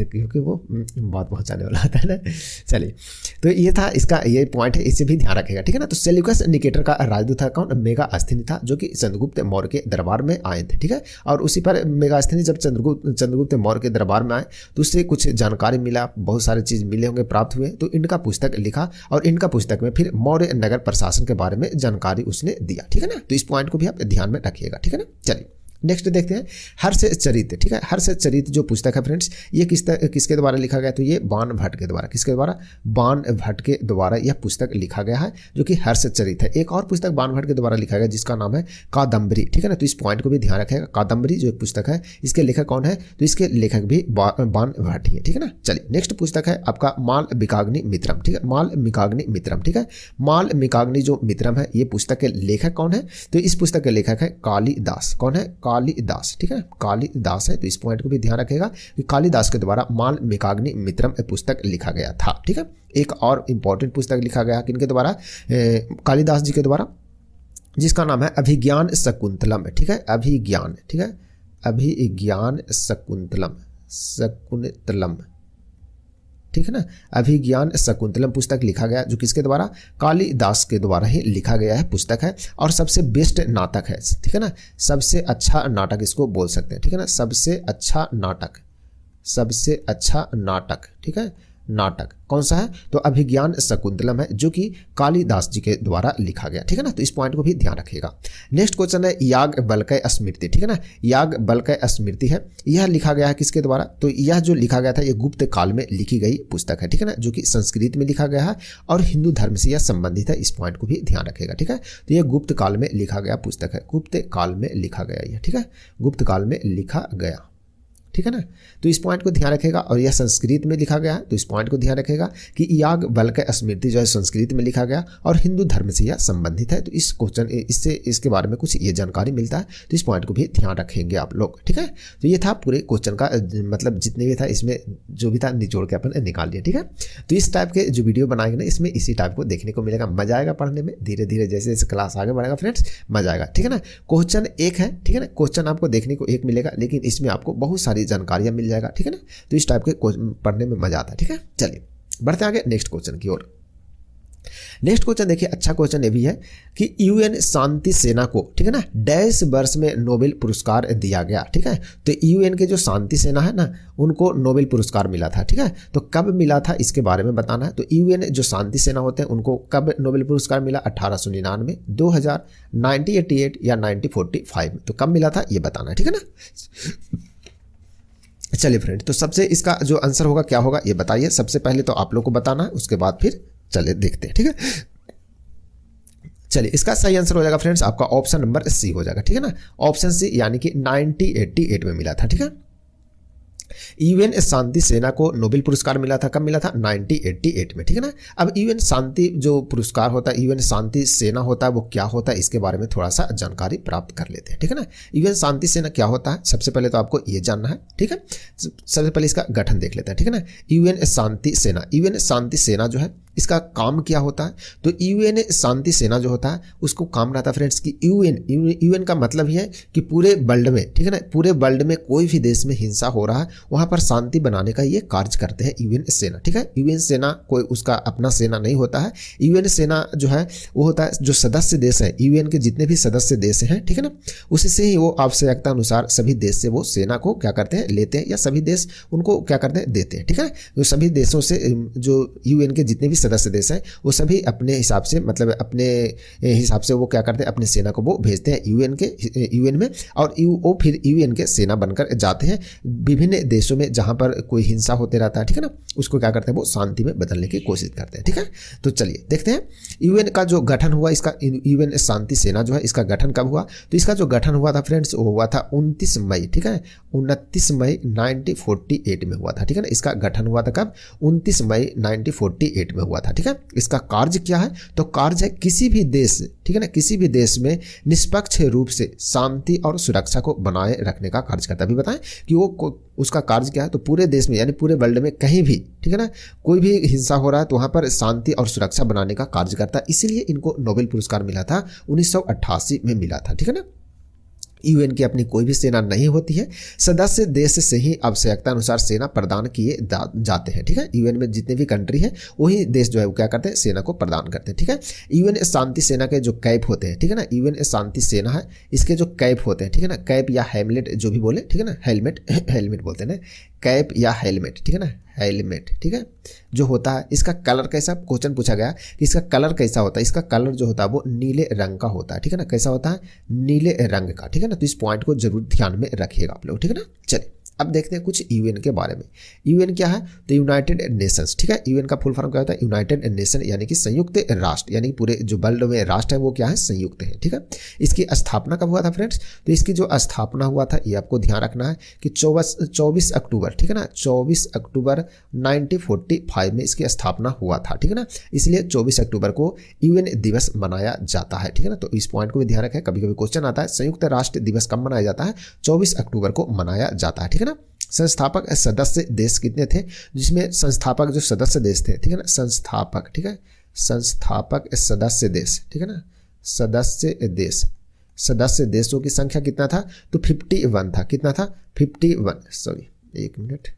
क्योंकि वो बात पहुँचाने वाला होता है ना। चलिए, तो ये था इसका ये पॉइंट है, इसे भी ध्यान रखेगा। ठीक है ना। तो सेल्यूकस निकेटर का राजदूत था कौन? मेगास्थनी था, जो कि चंद्रगुप्त मौर्य के दरबार में आए थे। ठीक है। और उसी पर मेगास्थनी जब चंद्रगुप्त मौर्य के दरबार में आए तो उससे कुछ जानकारी मिला, बहुत सारे चीज़ मिले होंगे, प्राप्त हुए, तो इनका पुस्तक लिखा और इनका पुस्तक में फिर मौर्य नगर प्रशासन के बारे में जानकारी उसने दिया। ठीक है ना। तो इस पॉइंट को भी आप ध्यान में रखिएगा। ठीक है ना। चलिए नेक्स्ट देखते हैं हर्षचरित। ठीक है, हर्षचरित जो पुस्तक है फ्रेंड्स, ये किसके द्वारा लिखा गया? तो ये बाण भट्ट के द्वारा। किसके द्वारा? बाण भट्ट के द्वारा यह पुस्तक लिखा गया है, जो कि हर्षचरित है। एक और पुस्तक बाण भट्ट के द्वारा लिखा गया जिसका नाम है कादम्बरी। ठीक है ना। तो इस पॉइंट को भी ध्यान रखेगा। कादम्बरी जो एक पुस्तक है, इसके लेखक कौन है? तो इसके लेखक भी बाण भट्ट ही है। ठीक है ना। चलिए नेक्स्ट पुस्तक है आपका मालविकाग्नि मित्रम। ठीक है, मालविकाग्नि मित्रम। ठीक है, मालविकाग्नि जो मित्रम है, ये पुस्तक के लेखक कौन है? तो इस पुस्तक के लेखक है कालिदास। कौन है? कालिदास। ठीक है, कालिदास है। तो इस पॉइंट को भी ध्यान रखेगा कि कालिदास के द्वारा मालविकाग्नि मित्रम पुस्तक लिखा गया था। ठीक है, एक और इंपॉर्टेंट पुस्तक लिखा गया किनके द्वारा? कालिदास जी के द्वारा, जिसका नाम है अभिज्ञान शकुंतलम। ठीक है, अभिज्ञान। ठीक है, अभिज्ञान शकुंतलम। ठीक है ना। अभिज्ञान शकुंतलम पुस्तक लिखा गया, जो किसके द्वारा? कालिदास के द्वारा ही लिखा गया है पुस्तक है, और सबसे बेस्ट नाटक है। ठीक है ना, सबसे अच्छा नाटक इसको बोल सकते हैं। ठीक है ना, सबसे अच्छा नाटक, सबसे अच्छा नाटक। ठीक है, नाटक कौन सा है? तो अभिज्ञान शकुंतलम है, जो कि कालिदास जी के द्वारा लिखा गया। ठीक है ना। तो इस पॉइंट को भी ध्यान रखिएगा। नेक्स्ट क्वेश्चन है याज्ञवल्क्य स्मृति। ठीक है ना, याज्ञवल्क्य स्मृति है, यह लिखा गया है किसके द्वारा? तो यह जो लिखा गया था, यह गुप्त काल में लिखी गई पुस्तक है। ठीक है ना, जो कि संस्कृत में लिखा गया है और हिंदू धर्म से यह संबंधित है। इस पॉइंट को भी ध्यान रखेगा। ठीक है, तो यह गुप्त काल में लिखा गया पुस्तक है, गुप्त काल में लिखा गया यह। ठीक है, गुप्त काल में लिखा गया। ठीक है ना। तो इस पॉइंट को ध्यान रखेगा, और यह संस्कृत में लिखा गया है। तो इस पॉइंट को ध्यान रखेगा कि याज्ञवल्क्य स्मृति जो है संस्कृत में लिखा गया और हिंदू धर्म से यह संबंधित है। तो इस क्वेश्चन इससे इसके बारे में कुछ ये जानकारी मिलता है, तो इस पॉइंट को भी ध्यान रखेंगे आप लोग। ठीक है, तो ये था पूरे क्वेश्चन का मतलब जितने भी था इसमें जो भी था निचोड़ के अपन निकाल लिया। ठीक है, तो इस टाइप के जो वीडियो बनाएंगे ना, इसमें इसी टाइप को देखने को मिलेगा। मजा आएगा पढ़ने में, धीरे धीरे जैसे जैसे क्लास आगे बढ़ेगा फ्रेंड्स मजा आएगा। ठीक है ना। क्वेश्चन एक है, ठीक है ना, क्वेश्चन आपको देखने को एक मिलेगा, लेकिन इसमें आपको बहुत सारी जानकारियां मिल जाएगा। ठीक है ना। तो इस टाइप के पढ़ने में मजा आता है। ठीक है, चलिए बढ़ते आगे नेक्स्ट क्वेश्चन की ओर। नेक्स्ट क्वेश्चन देखिए, अच्छा क्वेश्चन ये भी है कि यूएन शांति सेना को, ठीक है ना, डैश वर्ष में नोबेल पुरस्कार दिया गया। ठीक है, तो यूएन के जो शांति सेना है ना, उनको नोबेल पुरस्कार मिला था। ठीक है, तो कब मिला था इसके बारे में बताना है। तो यूएन जो शांति सेना होते हैं उनको कब नोबेल पुरस्कार मिला? 1899, 2000, 1988 या 1945 में। तो कब मिला था ये बताना है। ठीक है ना। चलिए फ्रेंड, तो सबसे इसका जो आंसर होगा क्या होगा ये बताइए। सबसे पहले तो आप लोग को बताना है, उसके बाद फिर चलिए देखते हैं। ठीक है, चलिए इसका सही आंसर हो जाएगा फ्रेंड्स आपका ऑप्शन नंबर सी हो जाएगा। ठीक है ना, ऑप्शन सी, यानी कि 1988 में मिला था। ठीक है, यूएन शांति सेना को नोबेल पुरस्कार मिला था, कब मिला था? 1988 में। ठीक है ना। अब यूएन शांति जो पुरस्कार होता है, यूएन शांति सेना होता है, वो क्या होता है इसके बारे में थोड़ा सा जानकारी प्राप्त कर लेते हैं। ठीक है ना, यूएन शांति सेना क्या होता है सबसे पहले तो आपको ये जानना है। ठीक है, सबसे पहले इसका गठन देख लेते हैं। ठीक है ना, यूएन शांति सेना, यूएन शांति सेना जो है इसका काम क्या होता है? तो यूएन शांति सेना जो होता है उसको काम रहता है फ्रेंड्स कि यूएन का मतलब ही है कि पूरे वर्ल्ड में, ठीक है ना, पूरे वर्ल्ड में कोई भी देश में हिंसा हो रहा है वहाँ पर शांति बनाने का ये कार्य करते हैं यूएन सेना। ठीक है, यूएन सेना कोई उसका अपना सेना नहीं होता है। यूएन सेना जो है वो होता है जो सदस्य देश है, यूएन के जितने भी सदस्य देश हैं, ठीक है ना, उसी से ही वो आवश्यकता अनुसार सभी देश से वो सेना को क्या करते हैं, लेते हैं, या सभी देश उनको क्या करते हैं, देते हैं। ठीक है, तो सभी देशों से जो यूएन के जितने भी सदस्य देश हैं वो सभी अपने हिसाब से, मतलब अपने हिसाब से वो क्या करते हैं, अपनी सेना को वो भेजते हैं यूएन में, और वो फिर यूएन के सेना बनकर जाते हैं विभिन्न देशों में जहाँ पर कोई हिंसा होते रहता है, ठीक है ना, उसको क्या करते हैं वो शांति में बदलने की कोशिश करते हैं, ठीक है। तो चलिए देखते हैं यूएन का जो गठन हुआ, इसका यूएन शांति सेना जो है इसका गठन कब हुआ। तो इसका जो गठन हुआ था फ्रेंड्स वो हुआ था 29 मई, ठीक है, 29 मई 1948 में हुआ था, ठीक है ना। इसका गठन हुआ था कब, 29 मई 1948 में हुआ था, ठीक है। इसका कार्य क्या है, तो कार्य है किसी भी देश, ठीक है ना, किसी भी देश में निष्पक्ष रूप से शांति और सुरक्षा को बनाए रखने का कार्य करता है। अभी बताएं कि वो उसका कार्य क्या है, तो पूरे देश में यानी पूरे वर्ल्ड में कहीं भी, ठीक है ना, कोई भी हिंसा हो रहा है तो वहाँ पर शांति और सुरक्षा बनाने का कार्य करता है। इसीलिए इनको नोबेल पुरस्कार मिला था, 1988 में मिला था, ठीक है ना। यूएन की अपनी कोई भी सेना नहीं होती है, सदस्य देश से ही आवश्यकता अनुसार सेना प्रदान किए जाते हैं, ठीक है। यूएन में जितने भी कंट्री है वही देश जो है वो क्या करते हैं, सेना को प्रदान करते हैं, ठीक है। यूएन शांति सेना के जो कैप होते हैं, ठीक है ना, यूएन शांति सेना है इसके जो कैप होते हैं, ठीक है ना, कैप या हेलमेट जो भी बोले, ठीक है ना, हेलमेट बोलते हैं ना, कैप या हेलमेट, ठीक है ना, हेलमेट, ठीक है, जो होता है इसका कलर कैसा, क्वेश्चन पूछा गया कि इसका कलर कैसा होता है। इसका कलर जो होता है वो नीले रंग का होता है, ठीक है ना, कैसा होता है, नीले रंग का, ठीक है ना। तो इस पॉइंट को जरूर ध्यान में रखिएगा आप लोग, ठीक है ना। चलिए अब देखते हैं कुछ यूएन के बारे में। यूएन क्या है, तो यूनाइटेड नेशंस, ठीक है। यूएन का फुल फॉर्म क्या होता है, यूनाइटेड नेशन यानी कि संयुक्त राष्ट्र, यानी कि पूरे जो वर्ल्ड में राष्ट्र है वो क्या है, संयुक्त है, ठीक है। इसकी स्थापना कब हुआ था फ्रेंड्स, तो इसकी जो स्थापना हुआ था ये आपको ध्यान रखना है कि 24 अक्टूबर, ठीक है ना, 24 अक्टूबर 1945 में इसकी स्थापना हुआ था, ठीक है ना। इसलिए 24 अक्टूबर को यूएन दिवस मनाया जाता है, ठीक है ना। तो इस पॉइंट को भी ध्यान रखें, कभी कभी क्वेश्चन आता है संयुक्त राष्ट्र दिवस कब मनाया जाता है, 24 अक्टूबर को मनाया जाता है, ठीक है ना। संस्थापक सदस्य देश कितने थे, जिसमें संस्थापक जो सदस्य देश थे, ठीक है ना, संस्थापक, ठीक है, संस्थापक सदस्य देश, ठीक है ना, सदस्य देशों की संख्या कितना था, तो 51 था, कितना था, 51, सॉरी एक मिनट,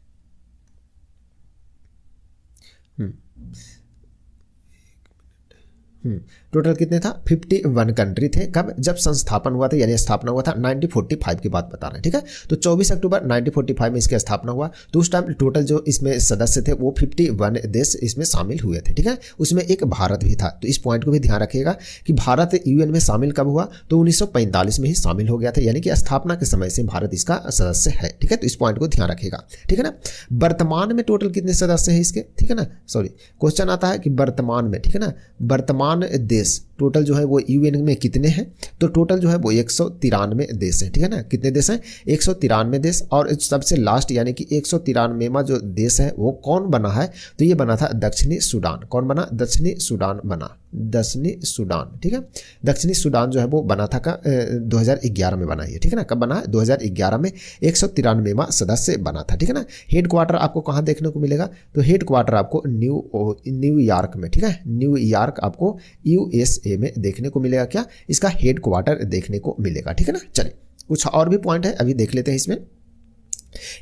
टोटल कितने था, 51 कंट्री थे। कब, जब संस्थापन हुआ था यानी स्थापना हुआ था 1945 की बात बता रहे हैं, ठीक है। तो 24 अक्टूबर 1945 में इसकी स्थापना हुआ, तो उस टाइम टोटल जो इसमें सदस्य थे वो 51 देश इसमें शामिल हुए थे, ठीक है। उसमें एक भारत भी था, तो इस पॉइंट को भी ध्यान रखिएगा कि भारत यूएन में शामिल कब हुआ, तो 1945 में ही शामिल हो गया था, यानी कि स्थापना के समय से भारत इसका सदस्य है, ठीक है। तो इस पॉइंट को ध्यान रखिएगा, ठीक है ना। वर्तमान में टोटल कितने सदस्य हैं इसके, ठीक है ना, सॉरी क्वेश्चन आता है कि वर्तमान में, ठीक है ना, वर्तमान देश टोटल जो है वो यूएन में कितने हैं, तो टोटल जो है वो 193 देश हैं, ठीक है ना। कितने देश हैं, 193 देश। और सबसे लास्ट यानी कि 193वां जो देश है वो कौन बना है, तो ये बना था दक्षिणी सूडान। कौन बना, दक्षिणी सूडान बना, दक्षिणी सूडान, ठीक है। दक्षिणी सूडान जो है वो बना था का 2011 में बना है, ठीक है ना। कब बना है, 2011 में 193वां सदस्य बना था, ठीक है ना। हेड क्वार्टर आपको कहाँ देखने को मिलेगा, तो हेड क्वार्टर आपको न्यूयॉर्क में, ठीक है, न्यूयॉर्क आपको यूएसए में देखने को मिलेगा। क्या, इसका हेड क्वार्टर देखने को मिलेगा, ठीक है ना। चलिए कुछ और भी पॉइंट है अभी देख लेते हैं। इसमें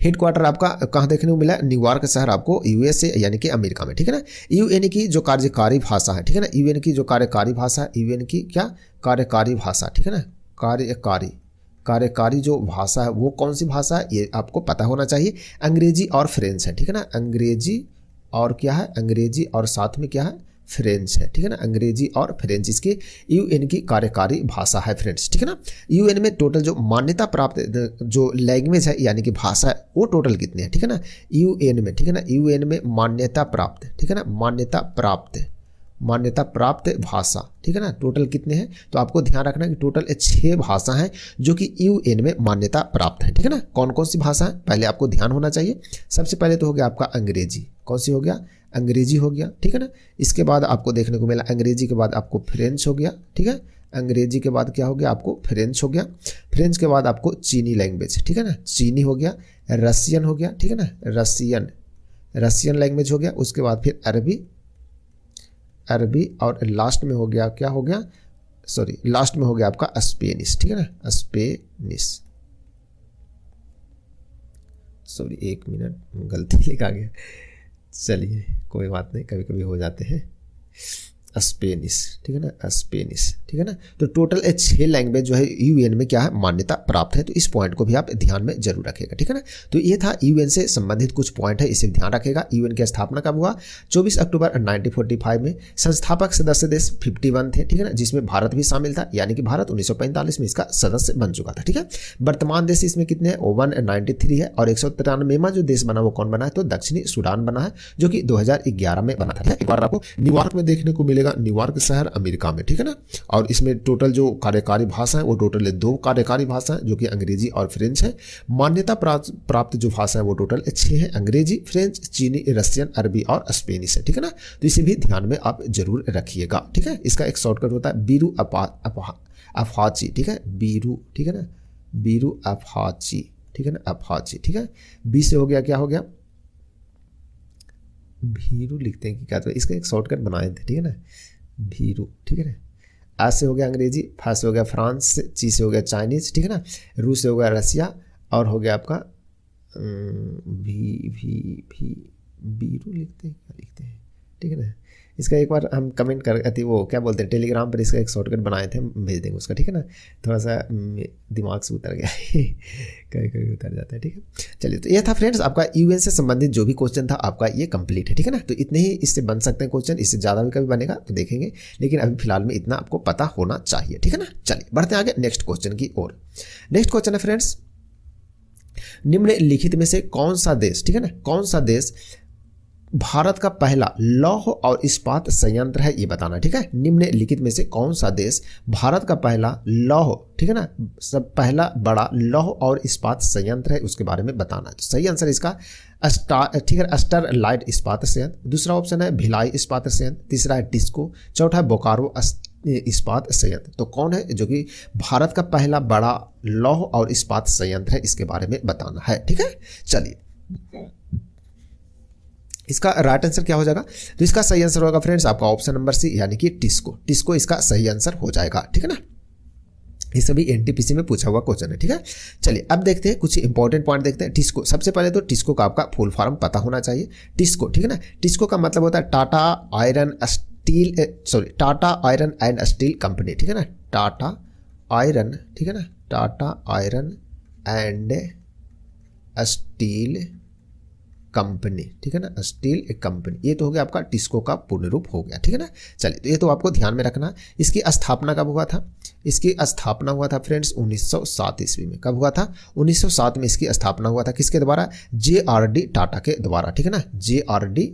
हेड क्वार्टर आपका कहाँ देखने को मिला, न्यूयॉर्क शहर आपको यूएसए यानी कि अमेरिका में, ठीक है ना। यूएन की जो कार्यकारी भाषा है, ठीक है ना, यूएन की जो कार्यकारी भाषा है, यूएन की क्या कार्यकारी भाषा, ठीक है ना, कार्यकारी जो भाषा है वो कौन सी भाषा है ये आपको पता होना चाहिए, अंग्रेजी और फ्रेंच है, ठीक है ना। अंग्रेजी और क्या है, अंग्रेजी और साथ में क्या है, फ्रेंच है, ठीक है ना। अंग्रेजी और फ्रेंच इसकी यूएन की कार्यकारी भाषा है फ्रेंड्स, ठीक है ना। यूएन में टोटल जो मान्यता प्राप्त जो लैंग्वेज है यानी कि भाषा है वो टोटल कितनी है, ठीक है ना, यूएन में, ठीक है ना, यूएन में मान्यता प्राप्त, ठीक है ना, मान्यता प्राप्त भाषा, ठीक है ना, टोटल कितने हैं, तो आपको ध्यान रखना कि टोटल 6 भाषा हैं जो कि यूएन में मान्यता प्राप्त है, ठीक है ना। कौन कौन सी भाषा है पहले आपको ध्यान होना चाहिए। सबसे पहले तो हो गया आपका अंग्रेजी, कौन सी हो गया, अंग्रेजी हो गया, ठीक है ना। इसके बाद आपको देखने को मिला अंग्रेजी के बाद आपको फ्रेंच हो गया, ठीक है। अंग्रेजी के बाद क्या हो गया, आपको फ्रेंच हो गया। फ्रेंच के बाद आपको चीनी लैंग्वेज, ठीक है ना, चीनी हो गया। रसियन हो गया, ठीक है ना, रसियन लैंग्वेज हो गया। उसके बाद फिर अरबी और लास्ट में हो गया क्या हो गया, सॉरी लास्ट में हो गया आपका स्पेनिश, ठीक है ना, स्पेनिश, सॉरी एक मिनट गलती लिखा गया, चलिए कोई बात नहीं, कभी कभी हो जाते हैं। स्पेनिश, ठीक है ना, स्पेनिश, ठीक है ना। तो टोटल 6 लैंग्वेज जो है यूएन में क्या है, मान्यता प्राप्त है। तो इस पॉइंट को भी आप ध्यान में जरूर रखिएगा, ठीक है ना। तो ये था यूएन से संबंधित कुछ पॉइंट है, इसे ध्यान रखिएगा। यूएन की स्थापना कब हुआ, 24 अक्टूबर 1945 में। संस्थापक सदस्य देश 51 थे, ठीक है ना, जिसमें भारत भी शामिल था, यानी कि भारत 1945 में इसका सदस्य बन चुका था, ठीक है। वर्तमान देश इसमें कितने हैं, 193 है। और 193वां जो देश बना वो कौन बना है, तो दक्षिणी सूडान बना है, जो कि 2011 में बना था। एक बार आपको न्यूयॉर्क में देखने को मिलेगा, न्यूयॉर्क शहर अमेरिका में, ठीक है ना। और इसमें टोटल जो कार्यकारी भाषा है वो टोटल 2 कार्यकारी भाषा है, जो कि अंग्रेजी और फ्रेंच है। मान्यता प्राप्त जो भाषा है वो टोटल 6 है, अंग्रेजी, फ्रेंच, चीनी, रशियन, अरबी और स्पेनिश है, ठीक है ना। तो इसे भी ध्यान में आप जरूर रखिएगा, ठीक है। इसका एक शॉर्टकट होता है बीरू अफाची, ठीक है, बीरू, ठीक है ना, बीरू अफाची, ठीक है ना, अफाची, ठीक है। बी से हो गया, क्या हो गया, भीरू लिखते हैं कि क्या, तो इसका एक शॉर्टकट बनाए थे, ठीक है ना, भीरू, ठीक है ना। आ से हो गया अंग्रेजी, फा से हो गया फ्रांस, ची से हो गया चाइनीज, ठीक है ना, रू से हो गया रसिया, और हो गया आपका भी बीरू लिखते हैं, क्या लिखते हैं, ठीक है ना। इसका एक बार हम कमेंट कर वो क्या बोलते हैं, टेलीग्राम पर इसका एक शॉर्टकट बनाए थे, भेज देंगे उसका, ठीक है ना। थोड़ा सा दिमाग से उतर गया कभी कभी उतर जाता है, ठीक है। चलिए, तो ये था फ्रेंड्स आपका यूएन से संबंधित जो भी क्वेश्चन था आपका ये कंप्लीट है, ठीक है ना। तो इतने ही इससे बन सकते हैं क्वेश्चन, इससे ज़्यादा भी कभी बनेगा तो देखेंगे, लेकिन अभी फिलहाल में इतना आपको पता होना चाहिए, ठीक है ना। चलिए बढ़ते हैं आगे नेक्स्ट क्वेश्चन की ओर। नेक्स्ट क्वेश्चन है फ्रेंड्स, निम्नलिखित में से कौन सा देश, ठीक है ना, कौन सा देश भारत का पहला लौह और इस्पात संयंत्र है, ये बताना, ठीक है। निम्नलिखित में से कौन सा देश भारत का पहला लौह, ठीक है ना, सब पहला बड़ा लौह और इस्पात संयंत्र है, उसके बारे में बताना है। तो सही आंसर इसका ठीक है, स्टरलाइट इस्पात संयंत्र। दूसरा ऑप्शन है भिलाई इस्पात संयंत्र। तीसरा है टिस्को। चौथा है बोकारो इस्पात संयंत्र। तो कौन है जो कि भारत का पहला बड़ा लौह और इस्पात संयंत्र है, इसके बारे में बताना है, ठीक है। चलिए, इसका राइट आंसर क्या हो जाएगा, तो इसका सही आंसर होगा फ्रेंड्स आपका ऑप्शन नंबर सी, यानी कि टिस्को। टिस्को इसका सही आंसर हो जाएगा, ठीक है ना। ये सभी एनटीपीसी में पूछा हुआ क्वेश्चन है, ठीक है। चलिए अब देखते हैं कुछ इंपॉर्टेंट पॉइंट देखते हैं। टिस्को, सबसे पहले तो टिस्को का आपका फुल फॉर्म पता होना चाहिए। टिस्को, ठीक है ना, टिस्को का मतलब होता है Tata iron and steel company, ठीक है ना, टाटा आयरन, ठीक है ना, Tata iron and steel company, ठीक है ना, स्टील एक कंपनी। ये तो हो गया आपका टिस्को का पूर्ण रूप हो गया, ठीक है ना। चलिए, तो ये तो आपको ध्यान में रखना। इसकी स्थापना कब हुआ था, इसकी स्थापना हुआ था फ्रेंड्स 1907 ईस्वी में। कब हुआ था, 1907 में इसकी स्थापना हुआ था, किसके द्वारा, JRD टाटा के द्वारा, ठीक है ना, JRD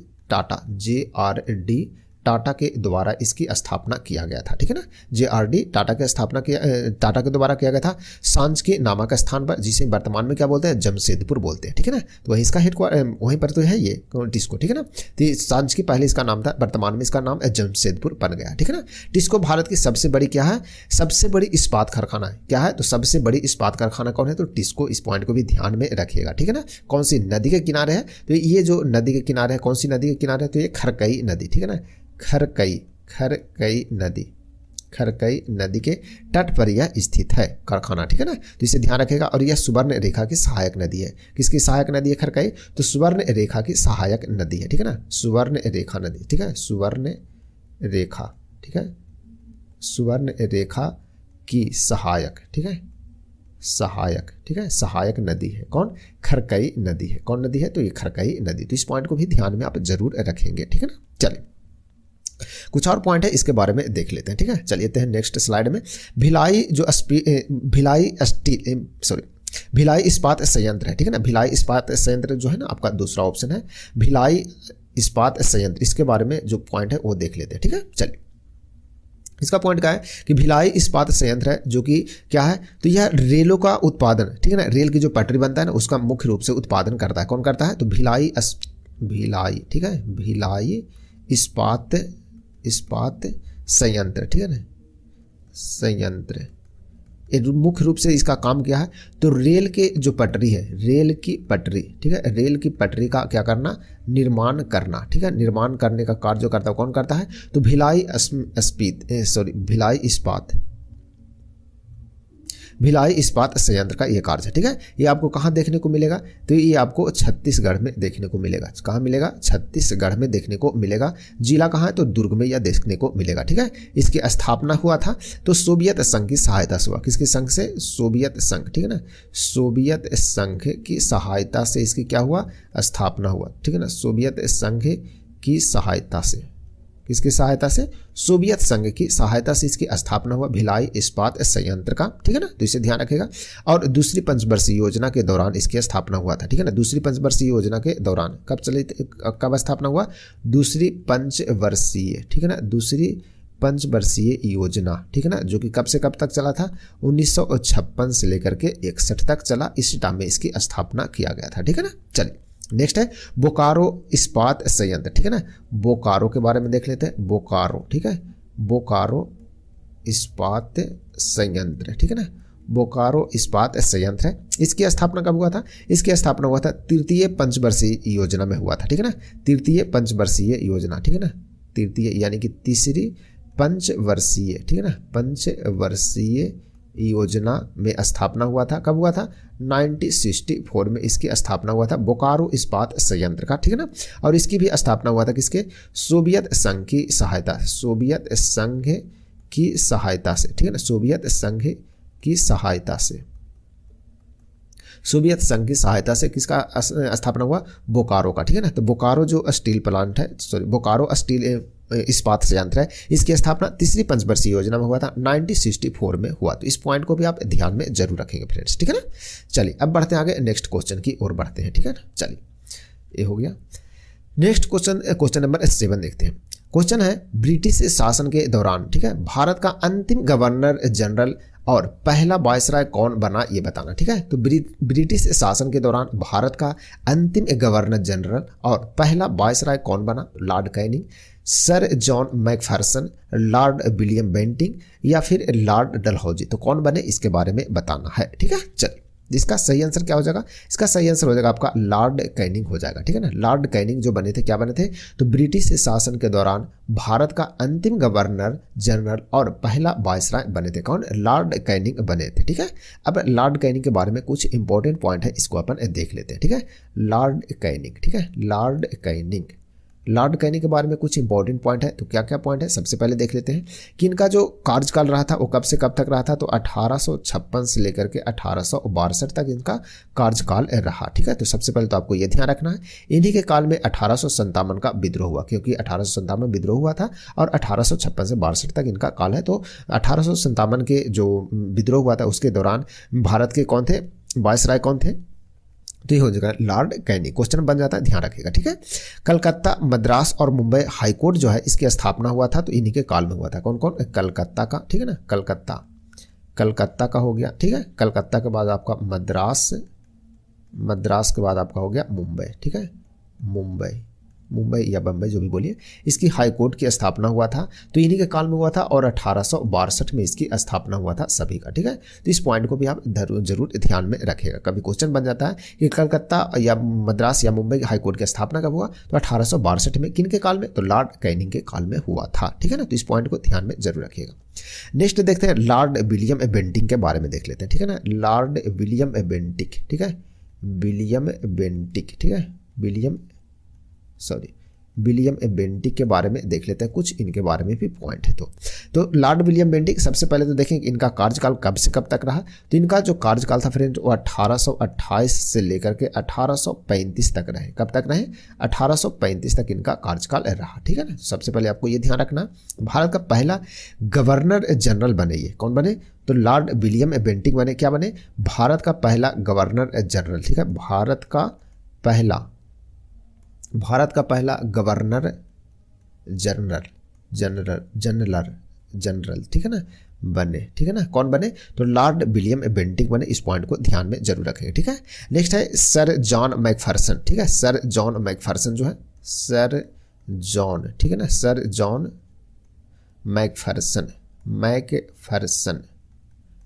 टाटा के द्वारा इसकी स्थापना किया गया था, ठीक है ना। JRD टाटा के द्वारा किया गया था, सांची नामक स्थान पर, जिसे वर्तमान में क्या बोलते हैं, जमशेदपुर बोलते हैं, ठीक है ना। तो वहीं इसका हेडक्वार्टर वहीं पर तो है ये टिस्को, ठीक है ना। तो सांची पहले इसका नाम था, वर्तमान में इसका नाम जमशेदपुर बन गया, ठीक है ना। टिस्को भारत की सबसे बड़ी क्या है, सबसे बड़ी इस्पात कारखाना है, क्या है, तो सबसे बड़ी इस्पात कारखाना कौन है, तो टिस्को। इस पॉइंट को भी ध्यान में रखिएगा, ठीक है ना। कौन सी नदी के किनारे है, तो ये जो नदी के किनारे है, कौन सी नदी के किनारे है, तो ये खरकई नदी, ठीक है ना, खरकई नदी के तट पर यह स्थित है कारखाना, ठीक है ना। तो इसे ध्यान रखेगा। और यह सुवर्ण रेखा की सहायक नदी है, किसकी सहायक नदी है, खरकई, तो सुवर्ण रेखा की सहायक नदी है, ठीक है ना, सुवर्ण रेखा नदी, ठीक है, सुवर्ण रेखा, ठीक है, सुवर्ण रेखा की सहायक, ठीक है, सहायक, ठीक है, सहायक नदी है कौन, खरकई नदी है। कौन नदी है, तो ये खरकई नदी। तो इस पॉइंट को भी ध्यान में आप जरूर रखेंगे, ठीक है ना। चलिए, कुछ और पॉइंट है, इसके बारे में देख लेते हैं, ठीक है। चलिए नेक्स्ट स्लाइड में, भिलाई इस्पात संयंत्र है, ठीक है ना। भिलाई इस्पात संयंत्र जो है ना आपका दूसरा ऑप्शन है, भिलाई इस्पात संयंत्र। इसके बारे में जो पॉइंट है वो देख लेते हैं, ठीक है। चलिए, इसका पॉइंट क्या है कि भिलाई इस्पात संयंत्र है, जो कि क्या है, तो यह रेलों का उत्पादन, ठीक है ना, रेल की जो पटरी बनता है ना उसका मुख्य रूप से उत्पादन करता है। कौन करता है, तो भिलाई, ठीक है, भिलाई इस्पात संयंत्र, ठीक है ना, संयंत्र। मुख्य रूप से इसका काम क्या है, तो रेल के जो पटरी है, रेल की पटरी, ठीक है, रेल की पटरी का क्या करना, निर्माण करना, ठीक है, निर्माण करने का कार्य जो करता है कौन करता है, तो भिलाई भिलाई इस्पात संयंत्र का ये कार्य है। ठीक है, ये आपको कहाँ देखने को मिलेगा, तो ये आपको छत्तीसगढ़ में देखने को मिलेगा। कहाँ मिलेगा, छत्तीसगढ़ में देखने को मिलेगा। जिला कहाँ है, तो दुर्ग में यह देखने को मिलेगा। ठीक है, इसकी स्थापना हुआ था तो सोवियत संघ की सहायता से हुआ। किसके संघ से, सोवियत संघ। ठीक है ना, सोवियत संघ की सहायता से इसकी क्या हुआ, स्थापना हुआ। ठीक है ना, सोवियत संघ की सहायता से, किसकी सहायता से, सोवियत संघ की सहायता से इसकी स्थापना हुआ भिलाई इस्पात संयंत्र का। ठीक है ना, तो इसे ध्यान रखेगा। और दूसरी पंचवर्षीय योजना के दौरान इसकी स्थापना हुआ था। ठीक है ना, दूसरी पंचवर्षीय योजना के दौरान कब चली, कब स्थापना हुआ, दूसरी पंचवर्षीय। ठीक है ना, दूसरी पंचवर्षीय योजना। ठीक है ना, जो कि कब से कब तक चला था, 1956 से लेकर के 61 तक चला। इस टाइम में इसकी स्थापना किया गया था। ठीक है ना, चलिए नेक्स्ट है बोकारो इस्पात संयंत्र। ठीक है ना, बोकारो के बारे में देख लेते हैं। बोकारो, ठीक है, बोकारो इस्पात संयंत्र। ठीक है ना, बोकारो इस्पात संयंत्र है। इसकी स्थापना कब हुआ था, इसकी स्थापना हुआ था तृतीय पंचवर्षीय योजना में हुआ था। ठीक है ना, तृतीय पंचवर्षीय योजना। ठीक है ना, तृतीय यानी कि तीसरी पंचवर्षीय। ठीक है ना, पंचवर्षीय योजना में स्थापना हुआ था। कब हुआ था, 1964 में इसकी स्थापना हुआ था, बोकारो इस्पात संयंत्र का। ठीक है ना, और इसकी भी स्थापना हुआ था किसके, सोवियत संघ की सहायता, सोवियत संघ की सहायता से। ठीक है ना, सोवियत संघ की सहायता से, सोवियत संघ की सहायता से किसका स्थापना हुआ, बोकारो का। ठीक है ना, तो बोकारो जो स्टील प्लांट है, सॉरी बोकारो स्टील इस्पात संयंत्र है, इसकी स्थापना तीसरी पंचवर्षीय योजना में हुआ था, 1964 में हुआ। तो इस पॉइंट को भी आप ध्यान में जरूर रखेंगे फ्रेंड्स। ठीक है ना, चलिए अब बढ़ते हैं आगे, नेक्स्ट क्वेश्चन की ओर बढ़ते हैं। ठीक है ना, चलिए ये हो गया। नेक्स्ट क्वेश्चन, क्वेश्चन नंबर 7 देखते हैं। क्वेश्चन है ब्रिटिश शासन के दौरान, ठीक है, भारत का अंतिम गवर्नर जनरल और पहला वायसराय कौन बना, ये बताना। ठीक है, तो ब्रिटिश शासन के दौरान भारत का अंतिम गवर्नर जनरल और पहला वायसराय कौन बना, Lord Canning, Sir John Macpherson, Lord William Bentinck या फिर लॉर्ड डलहौजी। तो कौन बने इसके बारे में बताना है। ठीक है, चलिए इसका सही आंसर क्या हो जाएगा, इसका सही आंसर हो जाएगा आपका लॉर्ड कैनिंग हो जाएगा। ठीक है ना, लॉर्ड कैनिंग जो बने थे, क्या बने थे, तो ब्रिटिश शासन के दौरान भारत का अंतिम गवर्नर जनरल और पहला वायसराय बने थे। कौन, लॉर्ड कैनिंग बने थे। ठीक है, अब लॉर्ड कैनिंग के बारे में कुछ इंपॉर्टेंट पॉइंट है, इसको अपन देख लेते हैं। ठीक है, लॉर्ड कैनिंग, ठीक है, लॉर्ड कैनिंग, लॉर्ड कैनिंग के बारे में कुछ इंपॉर्टेंट पॉइंट है। तो क्या क्या पॉइंट है, सबसे पहले देख लेते हैं कि इनका जो कार्यकाल रहा था वो कब से कब तक रहा था, तो 1856 से लेकर के 1862 तक इनका कार्यकाल रहा। ठीक है, तो सबसे पहले तो आपको ये ध्यान रखना है, इन्हीं के काल में 1857 का विद्रोह हुआ, क्योंकि 1857 विद्रोह हुआ था और 1856 से 62 तक इनका काल है। तो 1857 के जो विद्रोह हुआ था उसके दौरान भारत के कौन थे, वायसराय कौन थे, तो ये हो जाएगा लॉर्ड कैनिंग। क्वेश्चन बन जाता है, ध्यान रखिएगा। ठीक है, कलकत्ता, मद्रास और मुंबई हाईकोर्ट जो है इसकी स्थापना हुआ था तो इन्हीं के काल में हुआ था। कौन कौन, कलकत्ता का। ठीक है ना, कलकत्ता, कलकत्ता का हो गया। ठीक है, कलकत्ता के बाद आपका मद्रास, मद्रास के बाद आपका हो गया मुंबई। ठीक है, मुंबई, मुंबई या बम्बई जो भी बोलिए, इसकी हाई कोर्ट की स्थापना हुआ था तो इन्हीं के काल में हुआ था और 1862 में इसकी स्थापना हुआ था सभी का। ठीक है, तो इस पॉइंट को भी आप जरूर ध्यान में रखिएगा। कभी क्वेश्चन बन जाता है कि कलकत्ता या मद्रास या मुंबई हाई कोर्ट की स्थापना कब हुआ, तो 1862 में, किन के काल में, तो लॉर्ड कैनिंग के काल में हुआ था। ठीक है ना, तो इस पॉइंट को ध्यान में जरूर रखिएगा। नेक्स्ट देखते हैं लॉर्ड विलियम बेंटिंक के बारे में देख लेते हैं। ठीक है ना, लॉर्ड विलियम बेंटिक, ठीक है, विलियम बेंटिक, ठीक है, विलियम बेंटिक के बारे में देख लेते हैं, कुछ इनके बारे में भी पॉइंट है। तो लॉर्ड विलियम बेंटिक, सबसे पहले तो देखें इनका कार्यकाल कब से कब तक रहा, तो इनका जो कार्यकाल था फ्रेंड वो 1828 से लेकर के 1835 तक रहे। कब तक रहे, 1835 तक इनका कार्यकाल रहा। ठीक है ना, सबसे पहले आपको ये ध्यान रखना, भारत का पहला गवर्नर जनरल बने, ये कौन बने, तो लॉर्ड विलियम बेंटिक बने। क्या बने, भारत का पहला गवर्नर जनरल। ठीक है, भारत का पहला गवर्नर जनरल, ठीक है ना, बने। ठीक है ना, कौन बने, तो लॉर्ड विलियम बेंटिक बने। इस पॉइंट को ध्यान में जरूर रखेंगे। ठीक है, नेक्स्ट है सर जॉन मैकफर्सन। ठीक है, सर जॉन मैकफर्सन जो है, सर जॉन, ठीक है ना, सर जॉन मैकफर्सन,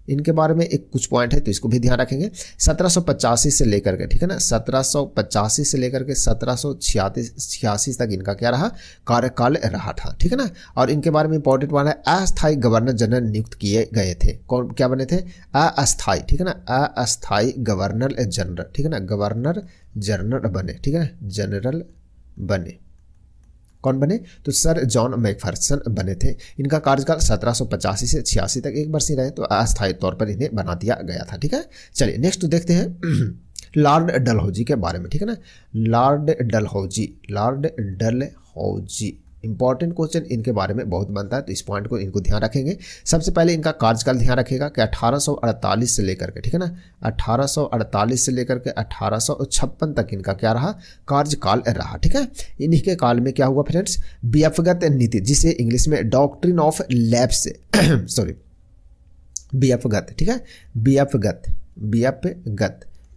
इनके बारे में एक कुछ पॉइंट है तो इसको भी ध्यान रखेंगे। 1785 से लेकर के, ठीक है ना, 1785 से लेकर के 1786 तक इनका क्या रहा, कार्यकाल रहा था, ठीक है ना। और इनके बारे में इंपॉर्टेंट पॉइंट है, अस्थायी गवर्नर जनरल नियुक्त किए गए थे। कौन क्या बने थे, अस्थायी, ठीक है ना, अस्थायी गवर्नर जनरल, ठीक है ना, गवर्नर जनरल बने, ठीक है ना, जनरल बने। कौन बने, तो सर जॉन मैकफर्सन बने थे। इनका कार्यकाल 1785 से 86 तक एक वर्ष ही रहे, तो अस्थायी तौर पर इन्हें बना दिया गया था, ठीक है। चलिए नेक्स्ट देखते हैं लॉर्ड डलहौजी के बारे में, ठीक है ना, Lord Dalhousie, Lord Dalhousie important question इनके बारे में बहुत बनता है, तो इस पॉइंट को इनको ध्यान रखेंगे। सबसे पहले इनका कार्यकाल ध्यान रखेगा कि 1848 से लेकर के, ठीक है ना, 1848 से लेकर के 1856 तक इनका क्या रहा, कार्यकाल रहा, ठीक है। इन्हीं के काल में क्या हुआ फ्रेंड्स, बीएफगत नीति, जिसे इंग्लिश में डॉक्ट्रिन ऑफ लैप्स सॉरी बीएफगत, ठीक है,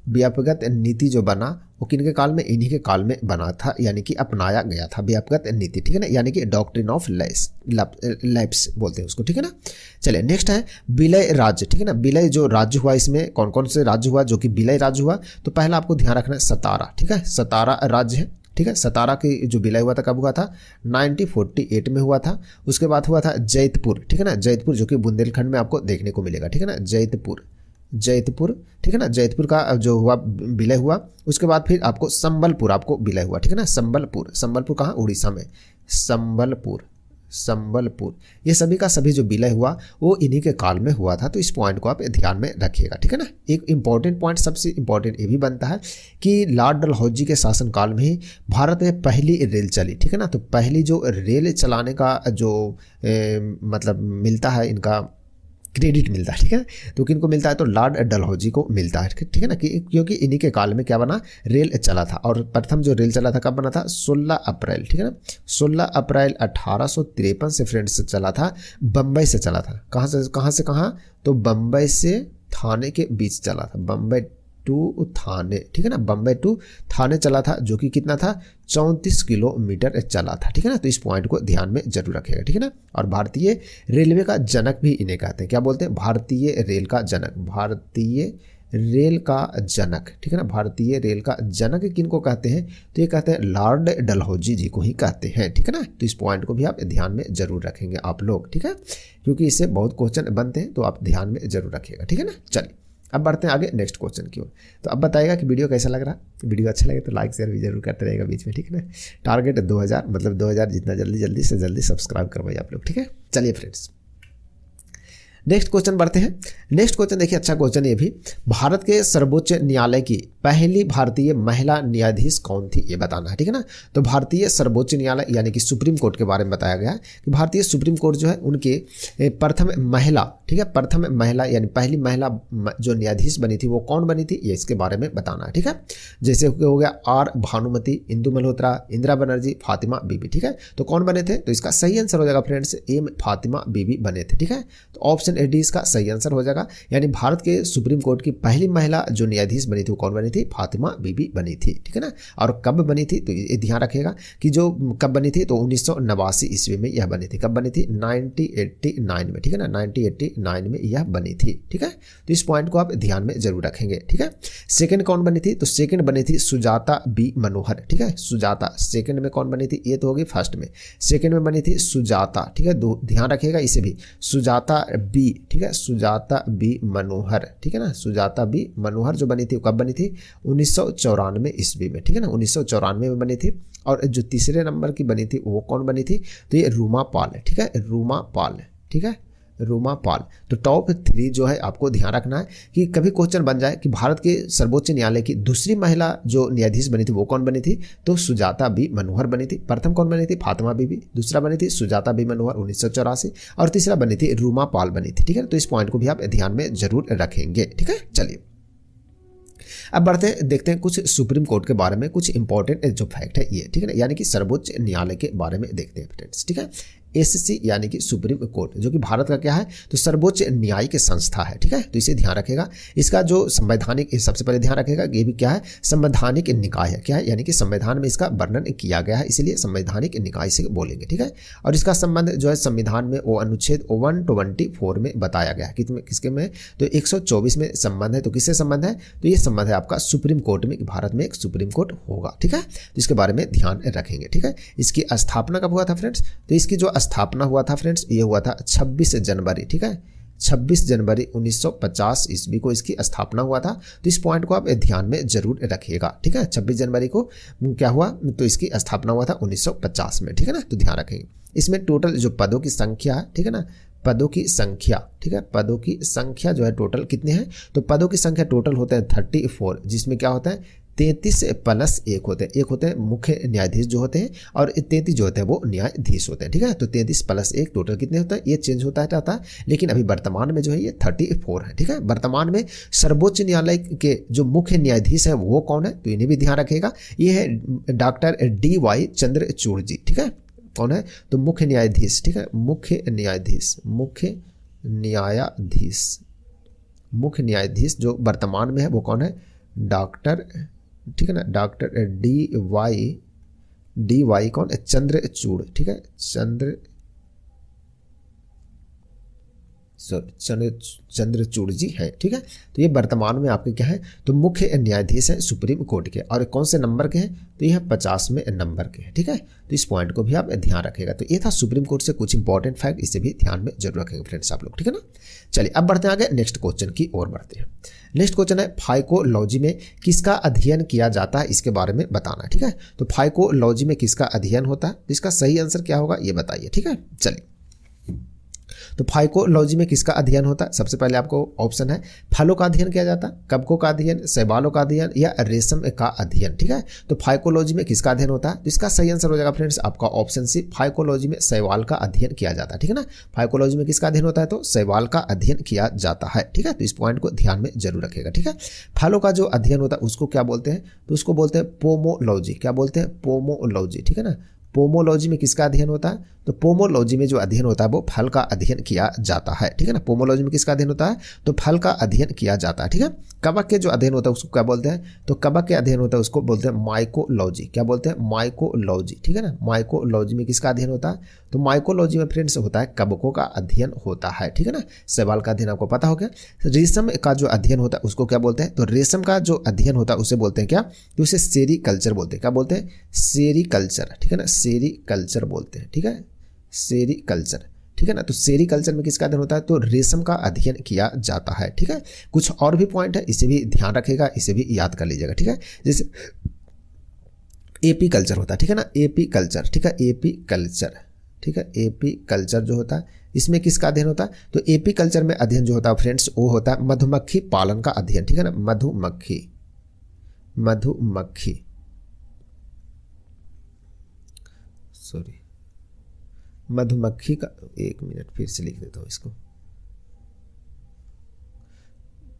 बीएफगत नीति जो बना वो किनके काल में, इन्हीं के काल में बना था, यानी कि अपनाया गया था बीएफगत नीति, ठीक है ना, यानी कि डॉक्ट्रिन ऑफ लैप्स बोलते हैं उसको, ठीक है ना। चलिए नेक्स्ट है विलय राज्य, ठीक है ना, विलय जो राज्य हुआ, इसमें कौन कौन से राज्य हुआ जो कि विलय राज्य हुआ, तो पहला आपको ध्यान रखना है सतारा, ठीक है, सतारा राज्य है, ठीक है। सतारा की जो विलय हुआ था कब हुआ था, 1948 में हुआ था। उसके बाद हुआ था जैतपुर, ठीक है ना, जैतपुर जो कि बुंदेलखंड में आपको देखने को मिलेगा, ठीक है ना, जैतपुर, ठीक है ना, जैतपुर का जो हुआ विलय हुआ। उसके बाद फिर आपको संबलपुर आपको विलय हुआ, ठीक है ना, संबलपुर कहाँ, उड़ीसा में, संबलपुर ये सभी का सभी जो विलय हुआ वो इन्हीं के काल में हुआ था, तो इस पॉइंट को आप ध्यान में रखिएगा, ठीक है ना। एक इंपॉर्टेंट पॉइंट, सबसे इंपॉर्टेंट ये भी बनता है कि लॉर्ड डलहौजी के शासनकाल में ही भारत में पहली रेल चली, ठीक है ना। तो पहली जो रेल चलाने का जो मतलब मिलता है, इनका क्रेडिट मिलता है, ठीक है, तो किनको मिलता है, तो लॉर्ड डलहौजी को मिलता है, ठीक है ना, क्योंकि इन्हीं के काल में क्या बना, रेल चला था। और प्रथम जो रेल चला था कब बना था, 16 अप्रैल, ठीक है ना, 16 अप्रैल 1853 से फ्रेंड्स चला था, बम्बई से चला था। कहाँ से कहाँ, तो बम्बई से थाने के बीच चला था, बम्बई टू थाने, ठीक है ना, बम्बई टू थाने चला था, जो कि कितना था, 34 किलोमीटर चला था, ठीक है ना। तो इस पॉइंट को ध्यान में जरूर रखिएगा, ठीक है ना। और भारतीय रेलवे का जनक भी इन्हें कहते हैं, क्या बोलते हैं, भारतीय रेल का जनक, भारतीय रेल का जनक, ठीक है ना, भारतीय रेल का जनक किनको कहते हैं, तो ये कहते हैं लॉर्ड डलहौजी जी को ही कहते हैं, ठीक है ना। तो इस पॉइंट को भी आप ध्यान में जरूर रखेंगे आप लोग, ठीक है, क्योंकि इससे बहुत क्वेश्चन बनते हैं, तो आप ध्यान में जरूर रखिएगा, ठीक है ना। चलिए अब बढ़ते हैं आगे नेक्स्ट क्वेश्चन की ओर। तो अब बताइएगा कि वीडियो कैसा लग रहा है। वीडियो अच्छा लगे तो लाइक शेयर भी जरूर करते रहेगा बीच में, ठीक है ना। टारगेट 2000, मतलब 2000 जितना जल्दी से जल्दी सब्सक्राइब करवाइए आप लोग, ठीक है। चलिए फ्रेंड्स नेक्स्ट क्वेश्चन बढ़ते हैं। नेक्स्ट क्वेश्चन देखिए, अच्छा क्वेश्चन ये भी, भारत के सर्वोच्च न्यायालय की पहली भारतीय महिला न्यायाधीश कौन थी, ये बताना है, ठीक है ना। तो भारतीय सर्वोच्च न्यायालय यानी कि सुप्रीम कोर्ट के बारे में बताया गया है कि भारतीय सुप्रीम कोर्ट जो है उनके प्रथम महिला, ठीक है, प्रथम महिला यानी पहली महिला जो न्यायाधीश बनी थी वो कौन बनी थी, ये इसके बारे में बताना है, ठीक है। जैसे हो गया आर भानुमति, इंदु मल्होत्रा, इंदिरा बनर्जी, फातिमा बीबी, ठीक है। तो कौन बने थे, तो इसका सही आंसर हो जाएगा फ्रेंड्स एम फातिमा बीबी बने थे, ठीक है। तो ऑप्शन डी इसका सही आंसर हो जाएगा, यानी भारत के सुप्रीम कोर्ट की पहली महिला जो न्यायाधीश बनी थी वो कौन बनी थी, फातिमा बीबी बनी थी, ठीक है ना। और कब बनी थी, तो ये ध्यान रखिएगा कि जो कब बनी थी, तो 1989 ईस्वी में यह बनी थी। कब बनी थी, 1989 में, ठीक है ना, 1989 में यह बनी थी, ठीक है। तो इस पॉइंट को आप ध्यान में जरूर रखेंगे, ठीक है। सेकंड कौन बनी थी, तो सेकंड बनी थी सुजाता बी मनोहर, ठीक है। सुजाता सेकंड में कौन बनी थी, ये तो होगी फर्स्ट में, सेकंड में बनी थी सुजाता, ठीक है, ध्यान रखिएगा इसे भी, सुजाता बी, ठीक है, सुजाता बी मनोहर, ठीक है ना। सुजाता बी मनोहर जो बनी थी कब बनी थी, 1994 ईस्वी में, ठीक है ना, 1994 में बनी थी। और जो तीसरे नंबर की बनी थी वो कौन बनी थी, तो ये रूमा पाल है, ठीक है, रूमा पाल, ठीक है, रूमा पाल। तो टॉप 3 जो है आपको ध्यान रखना है कि कभी क्वेश्चन बन जाए कि भारत के सर्वोच्च न्यायालय की दूसरी महिला जो न्यायाधीश बनी थी वो कौन बनी थी, तो सुजाता बी मनोहर बनी थी। प्रथम कौन बनी थी, फातिमा बीबी, दूसरा बनी थी सुजाता बी मनोहर 1984, और तीसरा बनी थी रूमा पाल बनी थी, ठीक है। तो इस पॉइंट को भी आप ध्यान में जरूर रखेंगे, ठीक है। चलिए अब बढ़ते हैं, देखते हैं कुछ सुप्रीम कोर्ट के बारे में कुछ इंपॉर्टेंट जो फैक्ट है ये, ठीक है ना, यानी कि सर्वोच्च न्यायालय के बारे में देखते हैं फ्रेंड्स, ठीक है। एससी यानी कि सुप्रीम कोर्ट, जो कि भारत का क्या है तो सर्वोच्च न्यायिक संस्था है, ठीक है। तो इसे ध्यान रखेगा। इसका जो संवैधानिक, सबसे पहले ध्यान रखेगा ये भी क्या है, संवैधानिक निकाय है, क्या है, यानी कि संविधान में इसका वर्णन किया गया है, इसलिए संवैधानिक निकाय से बोलेंगे, ठीक है। और इसका संबंध जो है संविधान में वो अनुच्छेद 124 में बताया गया है, किसके में, तो 124 में संबंध है। तो किससे संबंध है, तो ये संबंध है आपका सुप्रीम कोर्ट में, भारत में एक सुप्रीम कोर्ट होगा, ठीक है। तो इसके बारे में ध्यान रखेंगे, ठीक है। इसकी स्थापना कब हुआ था फ्रेंड्स, तो इसकी जो स्थापना हुआ था फ्रेंड्स, ये हुआ था 26 जनवरी, ठीक है, 26 जनवरी 1950 ईस्वी को इसकी स्थापना हुआ था। तो इस पॉइंट को आप ध्यान में जरूर रखिएगा, ठीक है। 26 जनवरी को क्या हुआ, तो इसकी स्थापना हुआ था 1950 में, ठीक है ना। तो ध्यान रखेंगे। इसमें टोटल जो पदों की संख्या है, ठीक है ना, पदों की संख्या, ठीक है, पदों की संख्या जो है टोटल कितने हैं, तो पदों की संख्या टोटल होते हैं 34, जिसमें क्या होता है 33 प्लस 1 होते हैं, एक होते हैं मुख्य न्यायाधीश जो होते हैं, और 33 जो होते हैं वो न्यायाधीश होते हैं, ठीक है। तो 33 प्लस 1 टोटल कितने होता है, ये चेंज होता रहता है, लेकिन अभी वर्तमान में जो है ये 34 है, ठीक है। वर्तमान में सर्वोच्च न्यायालय के जो मुख्य न्यायाधीश है वो कौन है, तो इन्हें भी ध्यान रखेगा, ये है डॉक्टर DY चंद्रचूड़ जी, ठीक है। कौन है, तो मुख्य न्यायाधीश, ठीक है, मुख्य न्यायाधीश जो वर्तमान में है वो कौन है, डॉक्टर, ठीक है ना, डॉक्टर DY कौन है, चंद्रचूड़, ठीक है, चंद्रचूड़ जी है, ठीक है। तो ये वर्तमान में आपके क्या है, तो मुख्य न्यायाधीश हैं सुप्रीम कोर्ट के, और कौन से नंबर के हैं, तो ये 50वें नंबर के हैं, ठीक है। तो इस पॉइंट को भी आप ध्यान रखेगा। तो ये था सुप्रीम कोर्ट से कुछ इंपॉर्टेंट फैक्ट, इसे भी ध्यान में जरूर रखेंगे फ्रेंड्स आप लोग, ठीक है ना। चलिए अब बढ़ते हैं आगे, नेक्स्ट क्वेश्चन की ओर बढ़ते हैं। नेक्स्ट क्वेश्चन है फाइकोलॉजी में किसका अध्ययन किया जाता है, इसके बारे में बताना, ठीक है। तो फाइकोलॉजी में किसका अध्ययन होता है, तो इसका सही आंसर क्या होगा ये बताइए, ठीक है। चलिए, तो फाइकोलॉजी में किसका अध्ययन होता है, सबसे पहले आपको ऑप्शन है फलों का अध्ययन किया जाता है, कवकों का अध्ययन, शैवालों का अध्ययन, या रेशम का अध्ययन, ठीक है। तो फाइकोलॉजी में किसका अध्ययन होता है, तो इसका सही आंसर हो जाएगा फ्रेंड्स आपका ऑप्शन सी, फाइकोलॉजी में शैवाल का अध्ययन किया जाता है, ठीक है ना। फाइकोलॉजी में किसका अध्ययन होता है, तो शैवाल का अध्ययन किया जाता है, ठीक है। तो इस पॉइंट को ध्यान में जरूर रखेगा, ठीक है। फलों का जो अध्ययन होता है उसको क्या बोलते हैं, तो उसको बोलते हैं पोमोलॉजी, क्या बोलते हैं, पोमोलॉजी, ठीक है ना। पोमोलॉजी में किसका अध्ययन होता है, तो पोमोलॉजी में जो अध्ययन होता है वो फल का अध्ययन किया जाता है, ठीक है ना। पोमोलॉजी में किसका अध्ययन होता है, तो फल का अध्ययन किया जाता है, ठीक है। कवक के जो अध्ययन होता है उसको क्या बोलते हैं, तो कवक के अध्ययन होता है उसको बोलते हैं माइकोलॉजी, क्या बोलते हैं, माइकोलॉजी, ठीक है ना। माइकोलॉजी में किसका अध्ययन होता है, तो माइकोलॉजी में फ्रेंड्स होता है कवकों का अध्ययन होता है, ठीक है ना। शैवाल का अध्ययन आपको पता हो गया। रेशम का जो अध्ययन होता है उसको क्या बोलते हैं, तो रेशम का जो अध्ययन होता है उसे बोलते हैं क्या, तो उसे सेरीकल्चर बोलते हैं, क्या बोलते हैं, सेरीकल्चर, ठीक है ना, सेरीकल्चर बोलते हैं, ठीक है, सेरीकल्चर, ठीक है ना। तो सेरीकल्चर में किसका अध्ययन होता है, तो रेशम का अध्ययन किया जाता है, ठीक है। कुछ और भी पॉइंट है, इसे भी ध्यान रखेगा, इसे भी याद कर लीजिएगा, ठीक है। जैसे एपी कल्चर होता है, ठीक है ना, एपी कल्चर, ठीक है, एपी कल्चर, ठीक है, एपी कल्चर जो होता है इसमें किसका अध्ययन होता है, तो एपी कल्चर में अध्ययन जो होता है फ्रेंड्स वो होता है मधुमक्खी पालन का अध्ययन, ठीक है ना, मधुमक्खी, सॉरी, मधुमक्खी का, एक मिनट फिर से लिख देता हूँ इसको,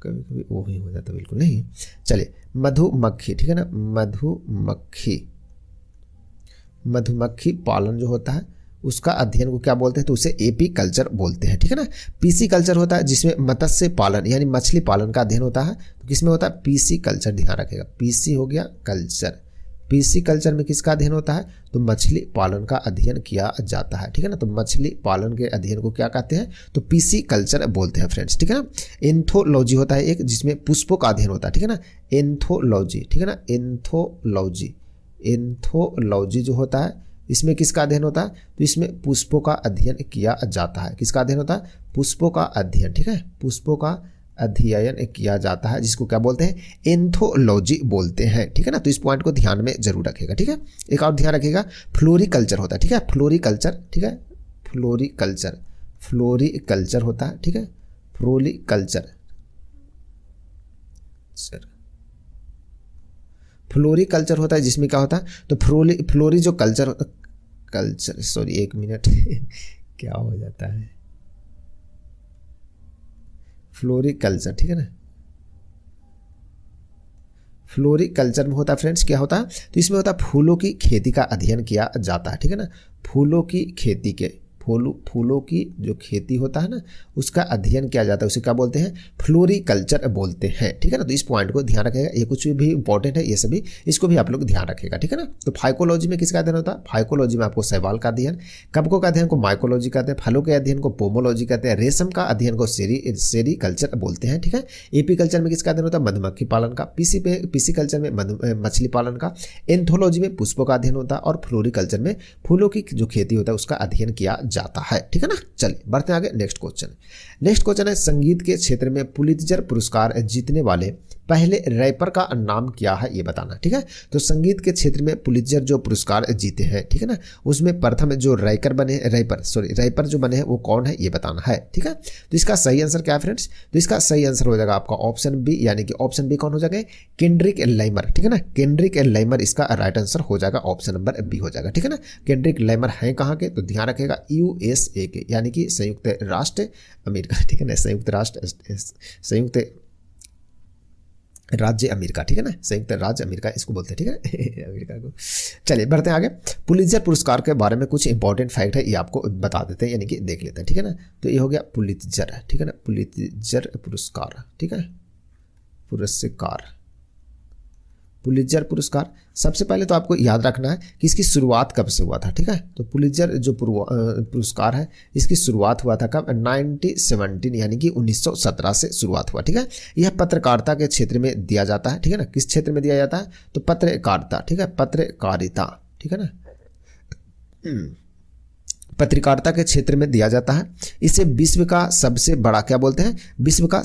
कभी कभी वो ही हो जाता, बिल्कुल नहीं। चलिए, मधुमक्खी, ठीक है ना, मधुमक्खी पालन जो होता है उसका अध्ययन को क्या बोलते हैं, तो उसे एपी कल्चर बोलते हैं, ठीक है ना। पीसी कल्चर होता है जिसमें मत्स्य पालन यानी मछली पालन का अध्ययन होता है, तो किसमें होता है, पीसी कल्चर, ध्यान रखेगा, पीसी हो गया कल्चर, पीसी कल्चर में किसका अध्ययन होता है, तो मछली पालन का अध्ययन किया जाता है, ठीक है ना। तो मछली पालन के अध्ययन को क्या कहते हैं, तो पीसी कल्चर बोलते हैं फ्रेंड्स, ठीक है ना। एंथोलॉजी होता है एक जिसमें पुष्पों का अध्ययन होता है, ठीक है ना, एंथोलॉजी, ठीक है ना, एंथोलॉजी जो होता है इसमें किसका अध्ययन होता है, तो इसमें पुष्पों का अध्ययन किया जाता है, किसका अध्ययन होता है, पुष्पों का अध्ययन, ठीक है, पुष्पों का अध्ययन किया जाता है जिसको क्या बोलते हैं, एंथोलॉजी बोलते हैं, ठीक है ना। तो इस पॉइंट को ध्यान में जरूर रखेगा, ठीक है। एक और ध्यान रखेगा, फ्लोरिकल्चर होता है, ठीक है, फ्लोरिकल्चर, ठीक है, फ्लोरिकल्चर होता है, ठीक है, फ्लोरिकल्चर होता है जिसमें क्या होता है, तो फ्लोरी जो कल्चर, सॉरी एक मिनट क्या हो जाता है, फ्लोरिकल्चर, ठीक है ना, फ्लोरिकल्चर में होता है फ्रेंड्स क्या होता है, तो इसमें होता है फूलों की खेती का अध्ययन किया जाता है, ठीक है ना, फूलों की खेती फूलों की जो खेती होता है ना उसका अध्ययन किया जाता है, उसे क्या बोलते हैं, फ्लोरिकल्चर बोलते हैं। ठीक है ना, तो इस पॉइंट को ध्यान रखेगा, ये कुछ भी इंपॉर्टेंट है, ये सभी इसको भी आप लोग ध्यान रखेगा। ठीक है ना, तो फाइकोलॉजी में किसका अध्ययन होता है, फाइकोलॉजी में आपको शैवाल का अध्ययन, कवकों का अध्ययन को माइकोलॉजी कहते हैं, फलों के अध्ययन को पोमोलॉजी कहते हैं, रेशम का अध्ययन को सेरीकल्चर बोलते हैं। ठीक है, एपीकल्चर में किसका अध्ययन होता है, मधुमक्खी पालन का, पीसी कल्चर में मछली पालन का, एंथोलॉजी में पुष्पों का अध्ययन होता है और फ्लोरिकल्चर में फूलों की जो खेती होता है उसका अध्ययन किया जाता है। ठीक है ना, चलिए बढ़ते हैं आगे। नेक्स्ट क्वेश्चन है संगीत के क्षेत्र में पुलित्जर पुरस्कार जीतने वाले पहले रैपर का नाम क्या है, ये बताना। ठीक है, तो संगीत के क्षेत्र में पुलित्जर जो पुरस्कार जीते हैं, ठीक है ना, उसमें प्रथम जो रैपर जो बने हैं वो कौन है, ये बताना है। ठीक है, तो इसका सही आंसर क्या है फ्रेंड्स, तो इसका सही आंसर हो जाएगा आपका ऑप्शन बी, यानी कि ऑप्शन बी कौन हो जाएगा, केंड्रिक लैमर। ठीक है ना, केंड्रिक लैमर इसका राइट आंसर हो जाएगा, ऑप्शन नंबर बी हो जाएगा। ठीक है ना, केंड्रिक लैमर है कहाँ के, तो ध्यान रखेगा USA के, यानी कि संयुक्त राष्ट्र अमेरिका। ठीक है ना, संयुक्त राज्य अमेरिका। ठीक है ना, संयुक्त राज्य अमेरिका इसको बोलते हैं। ठीक है अमेरिका को। चलिए बढ़ते हैं आगे। पुलित्जर पुरस्कार के बारे में कुछ इंपॉर्टेंट फैक्ट है, ये आपको बता देते हैं, यानी कि देख लेते हैं। ठीक है ना, तो ये हो गया पुलित्जर। ठीक है ना, पुलित्जर पुरस्कार। ठीक है, पुलित्जर पुरस्कार सबसे पहले तो आपको याद रखना है कि इसकी शुरुआत कब से हुआ था। ठीक है, तो पुलित्जर जो पुरस्कार है इसकी शुरुआत हुआ था कब, 1917 यानी कि 1917 से शुरुआत हुआ। ठीक है, यह पत्रकारिता के क्षेत्र में दिया जाता है। ठीक है ना, किस क्षेत्र में दिया जाता है, तो पत्रकारिता। ठीक है, पत्रकारिता। ठीक है ना, पत्रकारिता के क्षेत्र में दिया जाता है। इसे विश्व का सबसे बड़ा क्या बोलते हैं, विश्व का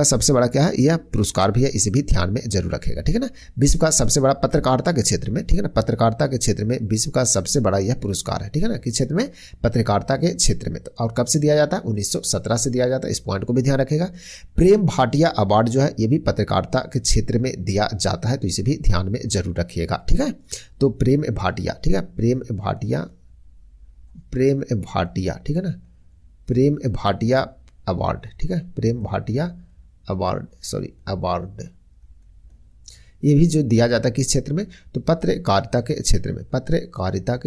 सबसे बड़ा क्या है, यह पुरस्कार भी है, इसे भी ध्यान में जरूर रखेगा। ठीक है ना, विश्व का सबसे बड़ा पत्रकारिता के क्षेत्र में, ठीक है ना, पत्रकारिता के क्षेत्र में विश्व का सबसे बड़ा यह पुरस्कार है। ठीक है ना, किस क्षेत्र में, पत्रकारिता के क्षेत्र में। तो और कब से दिया जाता है, 1917 से दिया जाता है, इस पॉइंट को भी ध्यान रखेगा। प्रेम भाटिया अवार्ड जो है ये भी पत्रकारिता के क्षेत्र में दिया जाता है, तो इसे भी ध्यान में जरूर रखिएगा। ठीक है, तो प्रेम भाटिया। ठीक है, प्रेम भाटिया। ठीक है ना, प्रेम भाटिया अवार्ड। ठीक है, प्रेम भाटिया अवार्ड ये भी जो दिया जाता है किस क्षेत्र में, तो पत्रकारिता के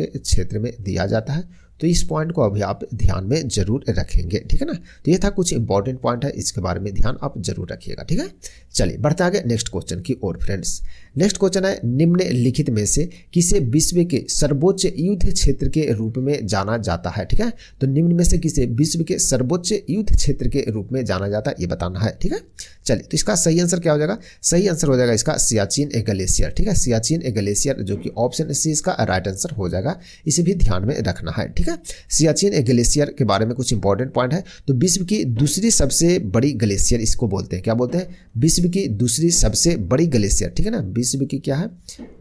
क्षेत्र में दिया जाता है। तो इस पॉइंट को अभी आप ध्यान में जरूर रखेंगे। ठीक है ना, तो ये था कुछ इंपॉर्टेंट पॉइंट है, इसके बारे में ध्यान आप जरूर रखिएगा। ठीक है, चलिए बढ़ते आगे नेक्स्ट क्वेश्चन की ओर फ्रेंड्स। नेक्स्ट क्वेश्चन है निम्नलिखित में से किसे विश्व के सर्वोच्च युद्ध क्षेत्र के रूप में जाना जाता है। ठीक है, तो निम्न में से किसे विश्व के सर्वोच्च युद्ध क्षेत्र के रूप में जाना जाता है, ये बताना है। ठीक है, चलिए तो इसका सही आंसर क्या हो जाएगा, सही आंसर हो जाएगा इसका सियाचिन ग्लेशियर। ठीक है, सियाचिन ग्लेशियर जो कि ऑप्शन सी इसका राइट आंसर हो जाएगा, इसे भी ध्यान में रखना है। ठीक है, सियाचिन ग्लेशियर के बारे में कुछ इंपॉर्टेंट पॉइंट है, तो विश्व की दूसरी सबसे बड़ी ग्लेशियर इसको बोलते हैं, क्या बोलते हैं, विश्व की दूसरी सबसे बड़ी ग्लेशियर। ठीक है ना, विश्व की क्या है,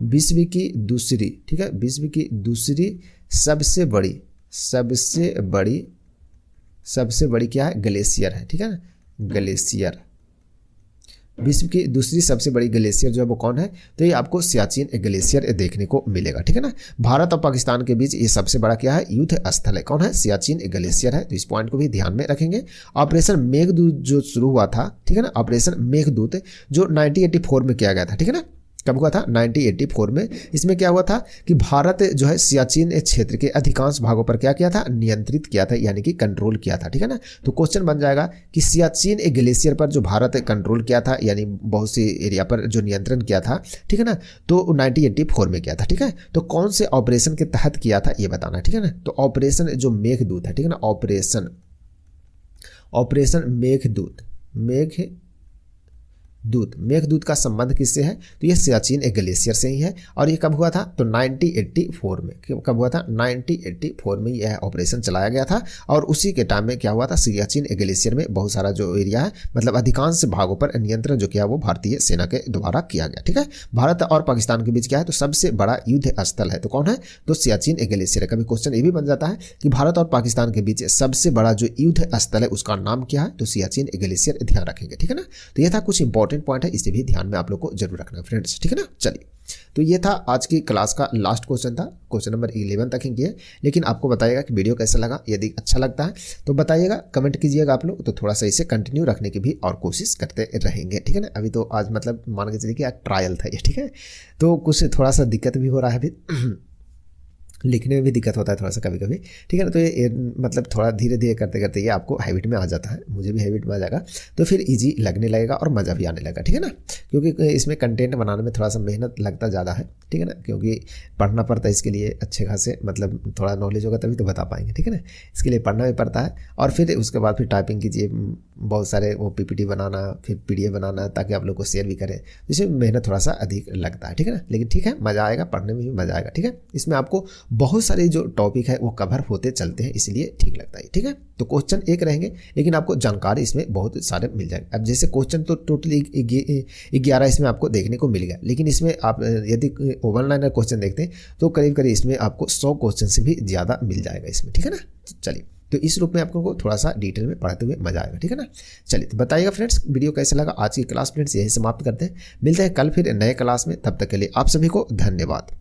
विश्व की दूसरी, ठीक है, विश्व की दूसरी सबसे बड़ी क्या है, ग्लेशियर है। ठीक है ना, ग्लेशियर, विश्व की दूसरी सबसे बड़ी ग्लेशियर जो है वो कौन है, तो ये आपको सियाचिन ग्लेशियर देखने को मिलेगा। ठीक है ना, भारत और पाकिस्तान के बीच ये सबसे बड़ा क्या है, युद्ध स्थल है, कौन है, सियाचिन ग्लेशियर है, तो इस पॉइंट को भी ध्यान में रखेंगे। ऑपरेशन मेघदूत जो शुरू हुआ था, ठीक है ना, ऑपरेशन मेघदूत जो 1984 में किया गया था। ठीक है ना, कब हुआ था, 1984 में। इसमें क्या हुआ था कि भारत जो है सियाचिन क्षेत्र के अधिकांश भागों पर क्या किया था, नियंत्रित किया था, यानी कि कंट्रोल किया था। ठीक है ना, तो क्वेश्चन बन जाएगा कि सियाचिन ग्लेशियर पर जो भारत कंट्रोल किया था, यानी बहुत सी एरिया पर जो नियंत्रण किया था, ठीक है ना, तो 1984 में किया था। ठीक है, तो कौन से ऑपरेशन के तहत किया था, ये बताना। ठीक है ना, तो ऑपरेशन जो मेघदूत है, ठीक है ना, ऑपरेशन मेघदूत का संबंध किससे है, तो ये सियाचिन ग्लेशियर से ही है। और ये कब हुआ था, तो 1984 में। कब हुआ था, 1984 में यह ऑपरेशन चलाया गया था। और उसी के टाइम में क्या हुआ था, सियाचिन ग्लेशियर में बहुत सारा जो एरिया है, मतलब अधिकांश भागों पर नियंत्रण जो किया वो भारतीय सेना के द्वारा किया गया। ठीक है, भारत और पाकिस्तान के बीच क्या है, तो सबसे बड़ा युद्ध स्थल है, तो कौन है, तो सियाचिन ग्लेशियर है। कभी क्वेश्चन ये भी बन जाता है कि भारत और पाकिस्तान के बीच सबसे बड़ा जो युद्ध स्थल है उसका नाम क्या है, तो सियाचिन ग्लेशियर, ध्यान रखेंगे। ठीक है ना, तो ये था कुछ इंपॉर्टेंट पॉइंट है, इसे भी ध्यान में आप लोग को जरूर रखना फ्रेंड्स। ठीक है ना, चलिए तो ये था आज की क्लास का लास्ट क्वेश्चन था, क्वेश्चन नंबर 11 तक ही किए। लेकिन आपको बताइएगा कि वीडियो कैसा लगा, यदि अच्छा लगता है तो बताइएगा, कमेंट कीजिएगा आप लोग, तो थोड़ा सा इसे कंटिन्यू रखने की भी और कोशिश करते रहेंगे। ठीक है ना, अभी तो आज मतलब मान के चलिए कि ट्रायल था ये। ठीक है, तो कुछ थोड़ा सा दिक्कत भी हो रहा है अभी लिखने में भी दिक्कत होता है थोड़ा सा कभी कभी, ठीक है ना। तो ये मतलब थोड़ा धीरे धीरे करते करते ये आपको हैबिट में आ जाता है, मुझे भी हैबिट में आ जाएगा, तो फिर इजी लगने लगेगा और मज़ा भी आने लगेगा, ठीक है ना। क्योंकि इसमें कंटेंट बनाने में थोड़ा सा मेहनत लगता ज़्यादा है, ठीक है ना, क्योंकि पढ़ना पड़ता है इसके लिए अच्छे खासे, मतलब थोड़ा नॉलेज होगा तभी तो बता पाएंगे, ठीक है ना। इसके लिए पढ़ना भी पड़ता है और फिर उसके बाद फिर टाइपिंग कीजिए, बहुत सारे वो PPT बनाना, फिर PDF बनाना, ताकि आप लोग को शेयर भी करें, इसमें मेहनत थोड़ा सा अधिक लगता है, ठीक है ना। लेकिन ठीक है, मज़ा आएगा, पढ़ने में भी मज़ा आएगा, ठीक है। इसमें आपको बहुत सारे जो टॉपिक है वो कवर होते चलते हैं, इसलिए ठीक लगता है, ठीक है। तो क्वेश्चन एक रहेंगे लेकिन आपको जानकारी इसमें बहुत सारे मिल जाएंगे। अब जैसे क्वेश्चन तो टोटली 11 इसमें आपको देखने को मिल गया, लेकिन इसमें आप यदि वन लाइनर क्वेश्चन देखते हैं तो करीब करीब इसमें आपको 100 क्वेश्चन से भी ज़्यादा मिल जाएगा इसमें, ठीक है ना। चलिए, तो इस रूप में आपको थोड़ा सा डिटेल में पढ़ते हुए मजा आएगा, ठीक है ना। चलिए, तो बताइएगा फ्रेंड्स वीडियो कैसा लगा। आज की क्लास फ्रेंड्स यही समाप्त करते हैं, मिलते हैं कल फिर नए क्लास में, तब तक के लिए आप सभी को धन्यवाद।